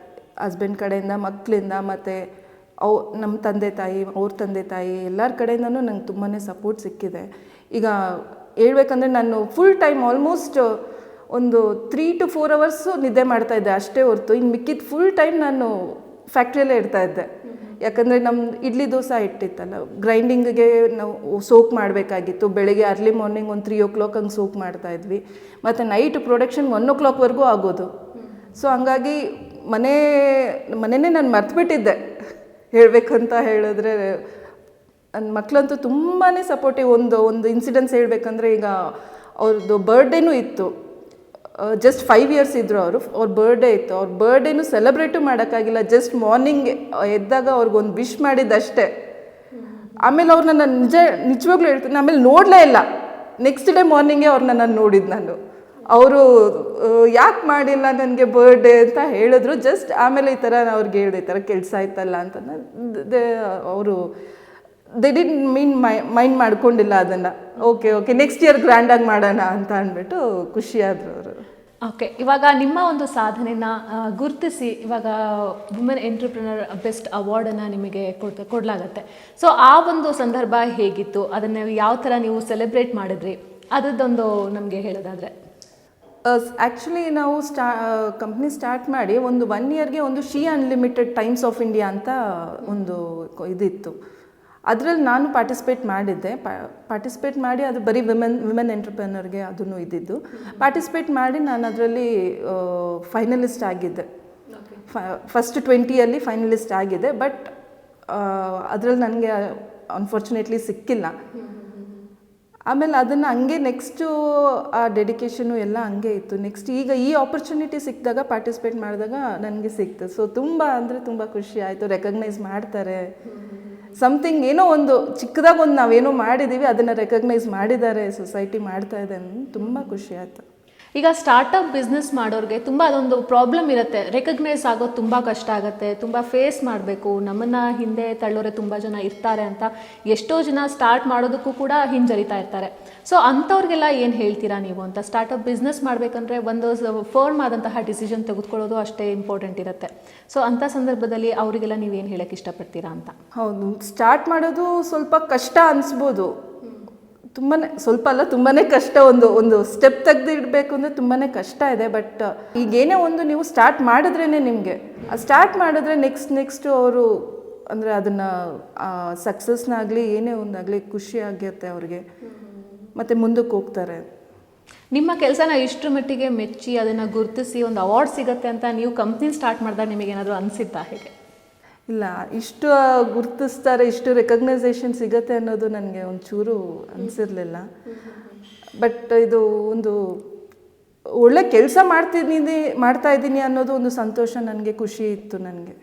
ಹಸ್ಬೆಂಡ್ ಕಡೆಯಿಂದ, ಮಕ್ಕಳಿಂದ, ಮತ್ತು ನಮ್ಮ ತಂದೆ ತಾಯಿ, ಅವ್ರ ತಂದೆ ತಾಯಿ, ಎಲ್ಲರ ಕಡೆಯಿಂದನೂ ನಂಗೆ ತುಂಬಾ ಸಪೋರ್ಟ್ ಸಿಕ್ಕಿದೆ. ಈಗ ಹೇಳ್ಬೇಕಂದ್ರೆ ನಾನು ಫುಲ್ ಟೈಮ್ ಆಲ್ಮೋಸ್ಟ್ ಒಂದು 3 to 4 ಅವರ್ಸು ನಿದ್ದೆ ಮಾಡ್ತಾಯಿದ್ದೆ ಅಷ್ಟೇ ಹೊರತು ಇನ್ನು ಮಿಕ್ಕಿದ ಫುಲ್ ಟೈಮ್ ನಾನು ಫ್ಯಾಕ್ಟ್ರಿಯಲ್ಲೇ ಇರ್ತಾಯಿದ್ದೆ. ಯಾಕಂದರೆ ನಮ್ಮ ಇಡ್ಲಿ ದೋಸೆ ಹಿಟ್ಟಿತ್ತಲ್ಲ, ಗ್ರೈಂಡಿಂಗಿಗೆ ನಾವು ಸೋಕ್ ಮಾಡಬೇಕಾಗಿತ್ತು. ಬೆಳಗ್ಗೆ ಅರ್ಲಿ ಮಾರ್ನಿಂಗ್ ಒಂದು 3 o'clock ಹಂಗೆ ಸೋಕ್ ಮಾಡ್ತಾಯಿದ್ವಿ, ಮತ್ತು ನೈಟ್ ಪ್ರೊಡಕ್ಷನ್ 1 o'clockವರೆಗೂ ಆಗೋದು. ಸೊ ಹಂಗಾಗಿ ಮನೆಯೇ ನಾನು ಮರ್ತುಬಿಟ್ಟಿದ್ದೆ ಹೇಳಬೇಕಂತ ಹೇಳಿದ್ರೆ. ನನ್ನ ಮಕ್ಕಳಂತೂ ತುಂಬಾ ಸಪೋರ್ಟಿವ್. ಒಂದು ಇನ್ಸಿಡೆನ್ಸ್ ಹೇಳಬೇಕಂದ್ರೆ, ಈಗ ಅವ್ರದ್ದು ಬರ್ಡೇನೂ ಇತ್ತು. ಜಸ್ಟ್ 5 years ಇದ್ದರು ಅವ್ರ ಬರ್ಡೇ ಇತ್ತು. ಅವ್ರ ಬರ್ಡೇನೂ ಸೆಲೆಬ್ರೇಟು ಮಾಡೋಕ್ಕಾಗಿಲ್ಲ. ಜಸ್ಟ್ ಮಾರ್ನಿಂಗ್ ಎದ್ದಾಗ ಅವ್ರಿಗೊಂದು ವಿಶ್ ಮಾಡಿದ್ದಷ್ಟೇ. ಆಮೇಲೆ ಅವ್ರನ್ನ ನಾನು ನಿಜವಾಗ್ಲೂ ಹೇಳ್ತೀನಿ, ಆಮೇಲೆ ನೋಡಲೇ ಇಲ್ಲ. ನೆಕ್ಸ್ಟ್ ಡೇ ಮಾರ್ನಿಂಗೇ ಅವ್ರನ್ನ ನಾನು ನೋಡಿದ್ದು. ಅವರು ಯಾಕೆ ಮಾಡಿಲ್ಲ ನನಗೆ ಬರ್ಡೇ ಅಂತ ಹೇಳಿದ್ರು. ಜಸ್ಟ್ ಆಮೇಲೆ ಈ ಥರ ಅವ್ರಿಗೆ ಹೇಳಿದೆ, ಈ ಥರ ಕೆಲಸ ಆಯ್ತಲ್ಲ ಅಂತ. ಅವರು ದೇ ಡಿಡ್ ಮೈಂಡ್ ಮಾಡ್ಕೊಂಡಿಲ್ಲ ಅದನ್ನು. ಓಕೆ ನೆಕ್ಸ್ಟ್ ಇಯರ್ ಗ್ರ್ಯಾಂಡಾಗಿ ಮಾಡೋಣ ಅಂತ ಅಂದ್ಬಿಟ್ಟು ಖುಷಿಯಾದರು ಅವರು. ಓಕೆ, ಇವಾಗ ನಿಮ್ಮ ಒಂದು ಸಾಧನೆನ ಗುರುತಿಸಿ ಇವಾಗ ವುಮೆನ್ ಎಂಟ್ರಪ್ರಿನರ್ ಬೆಸ್ಟ್ ಅವಾರ್ಡನ್ನು ನಿಮಗೆ ಕೊಡಲಾಗತ್ತೆ. ಸೊ ಆ ಒಂದು ಸಂದರ್ಭ ಹೇಗಿತ್ತು, ಅದನ್ನು ಯಾವ ಥರ ನೀವು ಸೆಲೆಬ್ರೇಟ್ ಮಾಡಿದ್ರಿ, ಅದರದ್ದೊಂದು ನಮಗೆ ಹೇಳೋದಾದರೆ. ಆ್ಯಕ್ಚುಲಿ ನಾವು ಕಂಪ್ನಿ ಸ್ಟಾರ್ಟ್ ಮಾಡಿ ಒಂದು 1 yearಗೆ ಒಂದು she unlimited times of India ಅಂತ ಒಂದು ಇದಿತ್ತು. ಅದರಲ್ಲಿ ನಾನು ಪಾರ್ಟಿಸಿಪೇಟ್ ಮಾಡಿದ್ದೆ. ಪಾರ್ಟಿಸಿಪೇಟ್ ಮಾಡಿ ಅದು ಬರೀ ವಿಮೆನ್ ಎಂಟ್ರಪ್ರೆನರ್ಗೆ ಅದನ್ನು ಇದ್ದಿದ್ದು. ಪಾರ್ಟಿಸಿಪೇಟ್ ಮಾಡಿ ನಾನು ಅದರಲ್ಲಿ ಫೈನಲಿಸ್ಟ್ ಆಗಿದ್ದೆ. ಫಸ್ಟ್ 20 ಫೈನಲಿಸ್ಟ್ ಆಗಿದೆ. ಬಟ್ ಅದರಲ್ಲಿ ನನಗೆ ಅನ್ಫಾರ್ಚುನೇಟ್ಲಿ ಸಿಕ್ಕಿಲ್ಲ. ಆಮೇಲೆ ಅದನ್ನು ಹಂಗೆ ನೆಕ್ಸ್ಟು ಆ ಡೆಡಿಕೇಶನು ಎಲ್ಲ ಹಂಗೆ ಇತ್ತು. ನೆಕ್ಸ್ಟ್ ಈಗ ಈ ಆಪರ್ಚುನಿಟಿ ಸಿಕ್ಕಿದಾಗ ಪಾರ್ಟಿಸಿಪೇಟ್ ಮಾಡಿದಾಗ ನನಗೆ ಸಿಕ್ತು. ಸೊ ತುಂಬ ಅಂದರೆ ತುಂಬ ಖುಷಿ ಆಯಿತು. ರೆಕಗ್ನೈಸ್ ಮಾಡ್ತಾರೆ, ಸಮಥಿಂಗ್ ಏನೋ ಒಂದು ಚಿಕ್ಕದಾಗ ಒಂದು ನಾವೇನೋ ಮಾಡಿದ್ದೀವಿ, ಅದನ್ನು ರೆಕಗ್ನೈಸ್ ಮಾಡಿದ್ದಾರೆ, ಸೊಸೈಟಿ ಮಾಡ್ತಾ ಇದೆ ಅನ್ನೋ ತುಂಬ ಖುಷಿ ಆಯಿತು. ಈಗ ಸ್ಟಾರ್ಟಪ್ ಬಿಸ್ನೆಸ್ ಮಾಡೋರಿಗೆ ತುಂಬ ಅದೊಂದು ಪ್ರಾಬ್ಲಮ್ ಇರುತ್ತೆ. ರೆಕಗ್ನೈಸ್ ಆಗೋದು ತುಂಬ ಕಷ್ಟ ಆಗುತ್ತೆ, ತುಂಬ ಫೇಸ್ ಮಾಡಬೇಕು, ನಮ್ಮನ್ನು ಹಿಂದೆ ತಳ್ಳೋರೆ ತುಂಬ ಜನ ಇರ್ತಾರೆ ಅಂತ ಎಷ್ಟೋ ಜನ ಸ್ಟಾರ್ಟ್ ಮಾಡೋದಕ್ಕೂ ಕೂಡ ಹಿಂಜರಿತಾ ಇರ್ತಾರೆ. ಸೊ ಅಂಥವ್ರಿಗೆಲ್ಲ ಏನು ಹೇಳ್ತೀರಾ ನೀವು ಅಂತ? ಸ್ಟಾರ್ಟಪ್ ಬಿಸ್ನೆಸ್ ಮಾಡಬೇಕಂದ್ರೆ ಒಂದು ಫರ್ಮ್ ಆದಂತಹ ಡಿಸಿಷನ್ ತೆಗೆದುಕೊಳ್ಳೋದು ಅಷ್ಟೇ ಇಂಪಾರ್ಟೆಂಟ್ ಇರುತ್ತೆ. ಸೊ ಅಂಥ ಸಂದರ್ಭದಲ್ಲಿ ಅವರಿಗೆಲ್ಲ ನೀವೇನು ಹೇಳೋಕ್ಕೆ ಇಷ್ಟಪಡ್ತೀರಾ ಅಂತ? ಹೌದು, ಸ್ಟಾರ್ಟ್ ಮಾಡೋದು ಸ್ವಲ್ಪ ಕಷ್ಟ ಅನಿಸ್ಬೋದು. ಸ್ವಲ್ಪ ಅಲ್ಲ, ತುಂಬಾ ಕಷ್ಟ. ಒಂದು ಸ್ಟೆಪ್ ತೆಗೆದಿಡಬೇಕು ಅಂದರೆ ತುಂಬಾ ಕಷ್ಟ ಇದೆ. ಬಟ್ ಈಗೇನೇ ಒಂದು ನೀವು ಸ್ಟಾರ್ಟ್ ಮಾಡಿದ್ರೇ ನಿಮಗೆ ಸ್ಟಾರ್ಟ್ ಮಾಡಿದ್ರೆ ನೆಕ್ಸ್ಟು ಅವರು ಅಂದರೆ ಅದನ್ನು ಸಕ್ಸಸ್ನಾಗಲಿ ಏನೇ ಒಂದಾಗಲಿ ಖುಷಿ ಆಗಿರುತ್ತೆ ಅವ್ರಿಗೆ, ಮತ್ತು ಮುಂದಕ್ಕೆ ಹೋಗ್ತಾರೆ. ನಿಮ್ಮ ಕೆಲಸನ ಇಷ್ಟರ ಮಟ್ಟಿಗೆ ಮೆಚ್ಚಿ ಅದನ್ನು ಗುರುತಿಸಿ ಒಂದು ಅವಾರ್ಡ್ ಸಿಗುತ್ತೆ ಅಂತ ನೀವು ಕಂಪ್ನಿ ಸ್ಟಾರ್ಟ್ ಮಾಡಿದಾಗ ನಿಮಗೇನಾದರೂ ಅನಿಸಿತ್ತಾ? ಹೇಗೆ? ಇಲ್ಲ, ಇಷ್ಟು ಗುರುತಿಸ್ತಾರೆ, ಇಷ್ಟು ರೆಕಗ್ನೈಸೇಷನ್ ಸಿಗುತ್ತೆ ಅನ್ನೋದು ನನಗೆ ಒಂಚೂರು ಅನಿಸಿರಲಿಲ್ಲ. ಬಟ್ ಇದು ಒಂದು ಒಳ್ಳೆ ಕೆಲಸ ಮಾಡ್ತಾ ಇದ್ದೀನಿ ಅನ್ನೋದು ಒಂದು ಸಂತೋಷ, ನನಗೆ ಖುಷಿ ಇತ್ತು. ನನಗೆ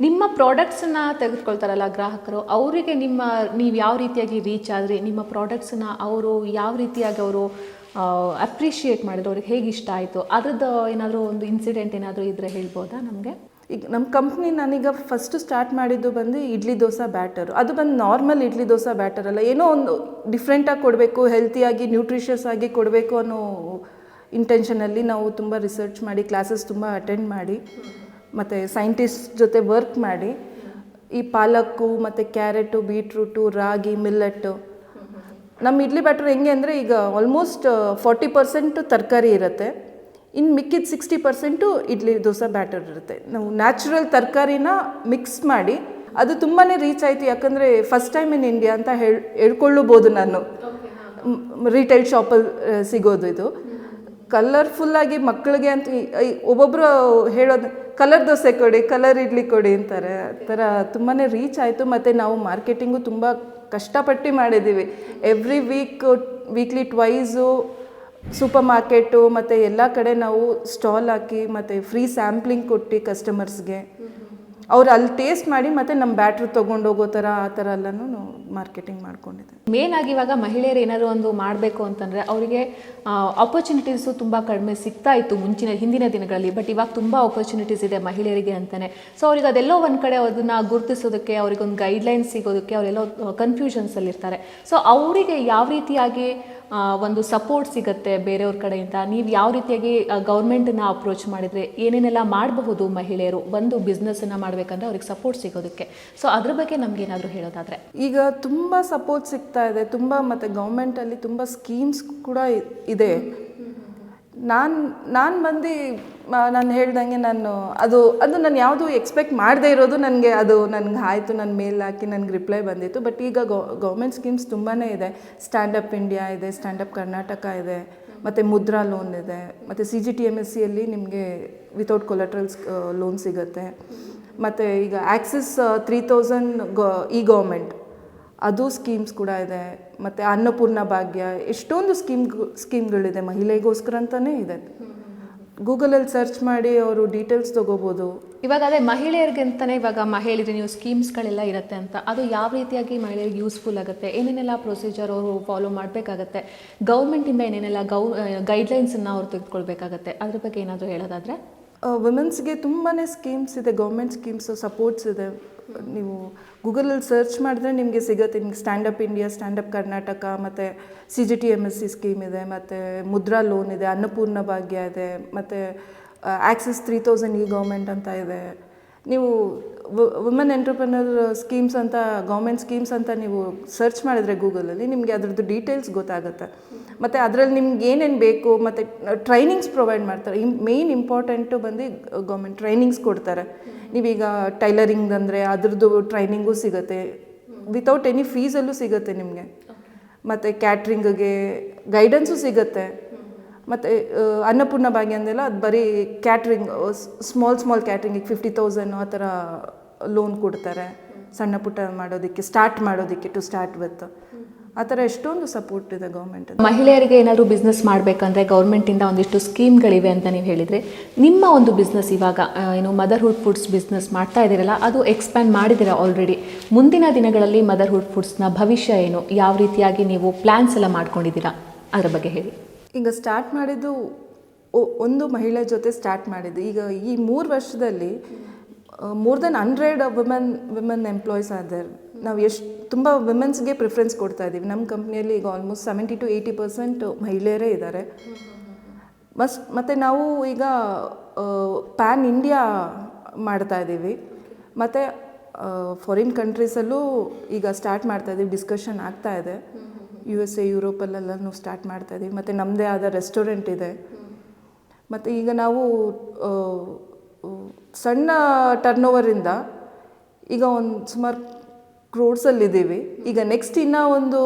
ನಿಮ್ಮ ಪ್ರಾಡಕ್ಟ್ಸನ್ನ ತೆಗೆದುಕೊಳ್ತಾರಲ್ಲ ಗ್ರಾಹಕರು, ಅವರಿಗೆ ನೀವು ಯಾವ ರೀತಿಯಾಗಿ ರೀಚ್ ಆದರೆ ನಿಮ್ಮ ಪ್ರಾಡಕ್ಟ್ಸನ್ನ ಅವರು ಯಾವ ರೀತಿಯಾಗಿ ಅವರು ಅಪ್ರಿಷಿಯೇಟ್ ಮಾಡಿದ್ರು, ಅವ್ರಿಗೆ ಹೇಗೆ ಇಷ್ಟ ಆಯಿತು, ಅದ್ರದ್ದು ಏನಾದರೂ ಒಂದು ಇನ್ಸಿಡೆಂಟ್ ಏನಾದರೂ ಇದ್ದರೆ ಹೇಳ್ಬೋದಾ ನಮಗೆ? ಈಗ ನಮ್ಮ ಕಂಪ್ನಿ ನಾನೀಗ ಫಸ್ಟು ಸ್ಟಾರ್ಟ್ ಮಾಡಿದ್ದು ಬಂದು ಇಡ್ಲಿ ದೋಸೆ ಬ್ಯಾಟರು. ಅದು ಬಂದು ನಾರ್ಮಲ್ ಇಡ್ಲಿ ದೋಸೆ ಬ್ಯಾಟರ್ ಅಲ್ಲ, ಏನೋ ಒಂದು ಡಿಫ್ರೆಂಟಾಗಿ ಕೊಡಬೇಕು, ಹೆಲ್ತಿಯಾಗಿ ನ್ಯೂಟ್ರಿಷಿಯಸ್ ಆಗಿ ಕೊಡಬೇಕು ಅನ್ನೋ ಇಂಟೆನ್ಷನಲ್ಲಿ ನಾವು ತುಂಬ ರಿಸರ್ಚ್ ಮಾಡಿ, ಕ್ಲಾಸಸ್ ತುಂಬ ಅಟೆಂಡ್ ಮಾಡಿ, ಮತ್ತು ಸೈಂಟಿಸ್ಟ್ ಜೊತೆ ವರ್ಕ್ ಮಾಡಿ ಈ ಪಾಲಕ್ಕು ಮತ್ತು ಕ್ಯಾರೆಟು, ಬೀಟ್ರೂಟು, ರಾಗಿ, ಮಿಲ್ಲೆಟ್ಟು. ನಮ್ಮ ಇಡ್ಲಿ ಬ್ಯಾಟರ್ ಹೆಂಗೆ ಅಂದರೆ ಈಗ ಆಲ್ಮೋಸ್ಟ್ 40% ತರಕಾರಿ ಇರುತ್ತೆ, ಇನ್ನು ಮಿಕ್ಕಿದ 60% ಇಡ್ಲಿ ದೋಸೆ ಬ್ಯಾಟರ್ ಇರುತ್ತೆ. ನಾವು ನ್ಯಾಚುರಲ್ ತರಕಾರಿನ ಮಿಕ್ಸ್ ಮಾಡಿ ಅದು ತುಂಬಾ ರೀಚ್ ಆಯಿತು. ಯಾಕಂದರೆ ಫಸ್ಟ್ ಟೈಮ್ ಇನ್ ಇಂಡಿಯಾ ಅಂತ ಹೇಳ್ಕೊಳ್ಳಬಹುದು ನಾನು. ರಿಟೇಲ್ ಶಾಪಲ್ಲಿ ಸಿಗೋದು ಇದು ಕಲರ್ಫುಲ್ಲಾಗಿ. ಮಕ್ಕಳಿಗೆ ಅಂತ ಒಬ್ಬೊಬ್ಬರು ಹೇಳೋದು ಕಲರ್ ದೋಸೆ ಕೊಡಿ, ಕಲರ್ ಇಡ್ಲಿ ಕೊಡಿ ಅಂತಾರೆ. ಆ ಥರ ತುಂಬಾ ರೀಚ್ ಆಯಿತು. ಮತ್ತು ನಾವು ಮಾರ್ಕೆಟಿಂಗು ತುಂಬ ಕಷ್ಟಪಟ್ಟು ಮಾಡಿದ್ದೀವಿ. ಎವ್ರಿ ವೀಕ್ಲಿ ಟ್ವೈಸು ಸೂಪರ್ ಮಾರ್ಕೆಟು ಮತ್ತು ಎಲ್ಲ ಕಡೆ ನಾವು ಸ್ಟಾಲ್ ಹಾಕಿ ಮತ್ತು ಫ್ರೀ ಸ್ಯಾಂಪ್ಲಿಂಗ್ ಕೊಟ್ಟು ಕಸ್ಟಮರ್ಸ್ಗೆ ಅವ್ರು ಅಲ್ಲಿ ಟೇಸ್ಟ್ ಮಾಡಿ ಮತ್ತು ನಮ್ಮ ಬ್ಯಾಟ್ರಿ ತೊಗೊಂಡೋಗೋ ಥರ ಆ ಥರ ಎಲ್ಲನೂ ಮಾರ್ಕೆಟಿಂಗ್ ಮಾಡ್ಕೊಂಡಿದ್ದೆ. ಮೇನ್ ಆಗಿ ಇವಾಗ ಮಹಿಳೆಯರು ಏನಾದರೂ ಒಂದು ಮಾಡಬೇಕು ಅಂತಂದರೆ ಅವರಿಗೆ ಆಪರ್ಚುನಿಟೀಸು ತುಂಬ ಕಡಿಮೆ ಸಿಗ್ತಾ ಇತ್ತು ಹಿಂದಿನ ದಿನಗಳಲ್ಲಿ. ಬಟ್ ಇವಾಗ ತುಂಬ ಆಪರ್ಚುನಿಟೀಸ್ ಇದೆ ಮಹಿಳೆಯರಿಗೆ ಅಂತಲೇ. ಸೊ ಅವ್ರಿಗೆ ಅದೆಲ್ಲೋ ಒಂದು ಕಡೆ ಅದನ್ನು ಗುರುತಿಸೋದಕ್ಕೆ, ಅವ್ರಿಗೊಂದು ಗೈಡ್ಲೈನ್ಸ್ ಸಿಗೋದಕ್ಕೆ ಅವರೆಲ್ಲೋ ಕನ್ಫ್ಯೂಷನ್ಸಲ್ಲಿರ್ತಾರೆ. ಸೊ ಅವರಿಗೆ ಯಾವ ರೀತಿಯಾಗಿ ಒಂದು ಸಪೋರ್ಟ್ ಸಿಗುತ್ತೆ ಬೇರೆಯವ್ರ ಕಡೆಯಿಂದ? ನೀವು ಯಾವ ರೀತಿಯಾಗಿ ಗೌರ್ಮೆಂಟನ್ನು ಅಪ್ರೋಚ್ ಮಾಡಿದರೆ ಏನೇನೆಲ್ಲ ಮಾಡಬಹುದು ಮಹಿಳೆಯರು ಒಂದು ಬಿಸ್ನೆಸ್ಸನ್ನು ಮಾಡಬೇಕಂದ್ರೆ ಅವ್ರಿಗೆ ಸಪೋರ್ಟ್ ಸಿಗೋದಕ್ಕೆ? ಸೊ ಅದ್ರ ಬಗ್ಗೆ ನಮಗೇನಾದರೂ ಹೇಳೋದಾದರೆ? ಈಗ ತುಂಬ ಸಪೋರ್ಟ್ ಸಿಗ್ತಾ ಇದೆ, ತುಂಬ. ಮತ್ತು ಗೌರ್ಮೆಂಟಲ್ಲಿ ತುಂಬ ಸ್ಕೀಮ್ಸ್ ಕೂಡ ಇದೆ. ನಾನು ಬಂದು ನಾನು ಹೇಳ್ದಂಗೆ ಅದು ನಾನು ಯಾವುದು ಎಕ್ಸ್ಪೆಕ್ಟ್ ಮಾಡದೇ ಇರೋದು ನನಗೆ ಆಯಿತು, ನನ್ನ ಮೇಲ್ ಹಾಕಿ ನನಗೆ ರಿಪ್ಲೈ ಬಂದಿತ್ತು. ಬಟ್ ಈಗ ಗೌರ್ಮೆಂಟ್ ಸ್ಕೀಮ್ಸ್ ತುಂಬಾ ಇದೆ. ಸ್ಟ್ಯಾಂಡಪ್ ಇಂಡಿಯಾ ಇದೆ, ಸ್ಟ್ಯಾಂಡಪ್ ಕರ್ನಾಟಕ ಇದೆ, ಮತ್ತು ಮುದ್ರಾ ಲೋನ್ ಇದೆ, ಮತ್ತು CGTMSCಯಲ್ಲಿ ನಿಮಗೆ ವಿತೌಟ್ ಕೊಲೆಟ್ರಲ್ಸ್ ಲೋನ್ ಸಿಗುತ್ತೆ. ಮತ್ತು ಈಗ ಆಕ್ಸಿಸ್ 3000 ಗೌರ್ಮೆಂಟ್ ಅದು ಸ್ಕೀಮ್ಸ್ ಕೂಡ ಇದೆ. ಮತ್ತು ಅನ್ನಪೂರ್ಣ ಭಾಗ್ಯ, ಎಷ್ಟೊಂದು ಸ್ಕೀಮ್ಗಳಿದೆ ಮಹಿಳೆಗೋಸ್ಕರ ಅಂತಲೇ ಇದೆ. ಗೂಗಲಲ್ಲಿ ಸರ್ಚ್ ಮಾಡಿ ಅವರು ಡೀಟೇಲ್ಸ್ ತೊಗೋಬೋದು. ಇವಾಗ ಅದೇ ಮಹಿಳೆಯರಿಗೆ ಅಂತಲೇ ಇವಾಗ ಹೇಳಿದ್ರೆ ನೀವು ಸ್ಕೀಮ್ಸ್ಗಳೆಲ್ಲ ಇರುತ್ತೆ ಅಂತ, ಅದು ಯಾವ ರೀತಿಯಾಗಿ ಮಹಿಳೆಯರಿಗೆ ಯೂಸ್ಫುಲ್ ಆಗುತ್ತೆ, ಏನೇನೆಲ್ಲ ಪ್ರೊಸೀಜರ್ ಅವರು ಫಾಲೋ ಮಾಡಬೇಕಾಗತ್ತೆ, ಗೌರ್ಮೆಂಟಿಂದ ಏನೇನೆಲ್ಲ ಗೈಡ್ಲೈನ್ಸನ್ನು ಅವ್ರು ತೆಗೆದುಕೊಳ್ಬೇಕಾಗತ್ತೆ, ಅದ್ರ ಬಗ್ಗೆ ಏನಾದರೂ ಹೇಳೋದಾದರೆ? ವುಮೆನ್ಸ್ಗೆ ತುಂಬಾ ಸ್ಕೀಮ್ಸ್ ಇದೆ, ಗೌರ್ಮೆಂಟ್ ಸ್ಕೀಮ್ಸು ಸಪೋರ್ಟ್ಸ್ ಇದೆ. ನೀವು ಗೂಗಲಲ್ಲಿ ಸರ್ಚ್ ಮಾಡಿದ್ರೆ ನಿಮಗೆ ಸಿಗುತ್ತೆ. ನಿಮ್ಗೆ ಸ್ಟ್ಯಾಂಡಪ್ ಇಂಡಿಯಾ, ಸ್ಟ್ಯಾಂಡಪ್ ಕರ್ನಾಟಕ, ಮತ್ತು CGTMSC ಸ್ಕೀಮ್ ಇದೆ, ಮತ್ತು ಮುದ್ರಾ ಲೋನ್ ಇದೆ, ಅನ್ನಪೂರ್ಣ ಭಾಗ್ಯ ಇದೆ, ಮತ್ತು ಆಕ್ಸಿಸ್ 3000 ಗೌರ್ಮೆಂಟ್ ಅಂತ ಇದೆ. ನೀವು ವುಮೆನ್ ಎಂಟರ್ಪ್ರಿನರ್ ಸ್ಕೀಮ್ಸ್ ಅಂತ, ಗೌರ್ಮೆಂಟ್ ಸ್ಕೀಮ್ಸ್ ಅಂತ ನೀವು ಸರ್ಚ್ ಮಾಡಿದರೆ ಗೂಗಲಲ್ಲಿ ನಿಮಗೆ ಅದರದ್ದು ಡೀಟೇಲ್ಸ್ ಗೊತ್ತಾಗುತ್ತೆ. ಮತ್ತು ಅದರಲ್ಲಿ ನಿಮ್ಗೆ ಏನೇನು ಬೇಕು, ಮತ್ತು ಟ್ರೈನಿಂಗ್ಸ್ ಪ್ರೊವೈಡ್ ಮಾಡ್ತಾರೆ. ಮೇಯ್ನ್ ಇಂಪಾರ್ಟೆಂಟು ಬಂದು ಗೌರ್ಮೆಂಟ್ ಟ್ರೈನಿಂಗ್ಸ್ ಕೊಡ್ತಾರೆ. ನೀವೀಗ ಟೈಲರಿಂಗ್ ಅಂದರೆ ಅದ್ರದ್ದು ಟ್ರೈನಿಂಗು ಸಿಗುತ್ತೆ, ವಿತೌಟ್ ಎನಿ ಫೀಸಲ್ಲೂ ಸಿಗುತ್ತೆ ನಿಮಗೆ. ಮತ್ತು ಕ್ಯಾಟ್ರಿಂಗ್ಗೆ ಗೈಡೆನ್ಸು ಸಿಗುತ್ತೆ. ಮತ್ತು ಅನ್ನಪೂರ್ಣ ಭಾಗ್ಯ ಅಂದೆಲ್ಲ ಅದು ಬರೀ ಕ್ಯಾಟ್ರಿಂಗ್, ಸ್ಮಾಲ್ ಕ್ಯಾಟ್ರಿಂಗಿಗೆ 50,000 ಆ ಥರ ಲೋನ್ ಕೊಡ್ತಾರೆ, ಸಣ್ಣ ಪುಟ್ಟ ಮಾಡೋದಕ್ಕೆ, ಸ್ಟಾರ್ಟ್ ಮಾಡೋದಕ್ಕೆ, ಟು ಸ್ಟಾರ್ಟ್ ವಿತ್. ಆ ಥರ ಎಷ್ಟೊಂದು ಸಪೋರ್ಟ್ ಇದೆ ಗೌರ್ಮೆಂಟ್. ಮಹಿಳೆಯರಿಗೆ ಏನಾದರೂ ಬಿಸ್ನೆಸ್ ಮಾಡಬೇಕಂದ್ರೆ ಗೌರ್ಮೆಂಟಿಂದ ಒಂದಿಷ್ಟು ಸ್ಕೀಮ್ಗಳಿವೆ ಅಂತ ನೀವು ಹೇಳಿದರೆ, ನಿಮ್ಮ ಒಂದು ಬಿಸ್ನೆಸ್ ಇವಾಗ ಏನು ಮದರ್ಹುಡ್ ಫುಡ್ಸ್ ಬಿಸ್ನೆಸ್ ಮಾಡ್ತಾ ಇದ್ದೀರಲ್ಲ, ಅದು ಎಕ್ಸ್ಪ್ಯಾಂಡ್ ಮಾಡಿದ್ದೀರಾ ಆಲ್ರೆಡಿ. ಮುಂದಿನ ದಿನಗಳಲ್ಲಿ ಮದರ್ಹುಡ್ ಫುಡ್ಸ್ನ ಭವಿಷ್ಯ ಏನು, ಯಾವ ರೀತಿಯಾಗಿ ನೀವು ಪ್ಲ್ಯಾನ್ಸ್ ಎಲ್ಲ ಮಾಡ್ಕೊಂಡಿದ್ದೀರಾ, ಅದರ ಬಗ್ಗೆ ಹೇಳಿ. ಈಗ ಸ್ಟಾರ್ಟ್ ಮಾಡಿದ್ದು ಒಂದು ಮಹಿಳೆ ಜೊತೆ ಸ್ಟಾರ್ಟ್ ಮಾಡಿದ್ದು. ಈಗ ಈ 3 ವರ್ಷದಲ್ಲಿ ಮೋರ್ ದೆನ್ 100 ವಿಮೆನ್ ಎಂಪ್ಲಾಯೀಸ್ ಆದರು. ನಾವು ತುಂಬ ವಿಮೆನ್ಸ್ಗೆ ಪ್ರಿಫರೆನ್ಸ್ ಕೊಡ್ತಾ ಇದ್ದೀವಿ. ನಮ್ಮ ಕಂಪ್ನಿಯಲ್ಲಿ ಈಗ ಆಲ್ಮೋಸ್ಟ್ 70 to 80% ಮಹಿಳೆಯರೇ ಇದ್ದಾರೆ. ಮತ್ತು ನಾವು ಈಗ ಪ್ಯಾನ್ ಇಂಡಿಯಾ ಮಾಡ್ತಾ ಇದ್ದೀವಿ. ಮತ್ತು ಫಾರಿನ್ ಕಂಟ್ರೀಸಲ್ಲೂ ಈಗ ಸ್ಟಾರ್ಟ್ ಮಾಡ್ತಾ ಇದ್ದೀವಿ, ಡಿಸ್ಕಷನ್ ಆಗ್ತಾ ಇದೆ. USA, ಯುರೋಪಲ್ಲೆಲ್ಲನೂ ಸ್ಟಾರ್ಟ್ ಮಾಡ್ತಾ ಇದ್ದೀವಿ. ಮತ್ತು ನಮ್ಮದೇ ಆದ ರೆಸ್ಟೋರೆಂಟ್ ಇದೆ. ಮತ್ತು ಈಗ ನಾವು ಸಣ್ಣ ಟರ್ನೋವರಿಂದ ಈಗ ಒಂದು ಸುಮಾರು ಕ್ರೋಡ್ಸಲ್ಲಿದ್ದೀವಿ. ಈಗ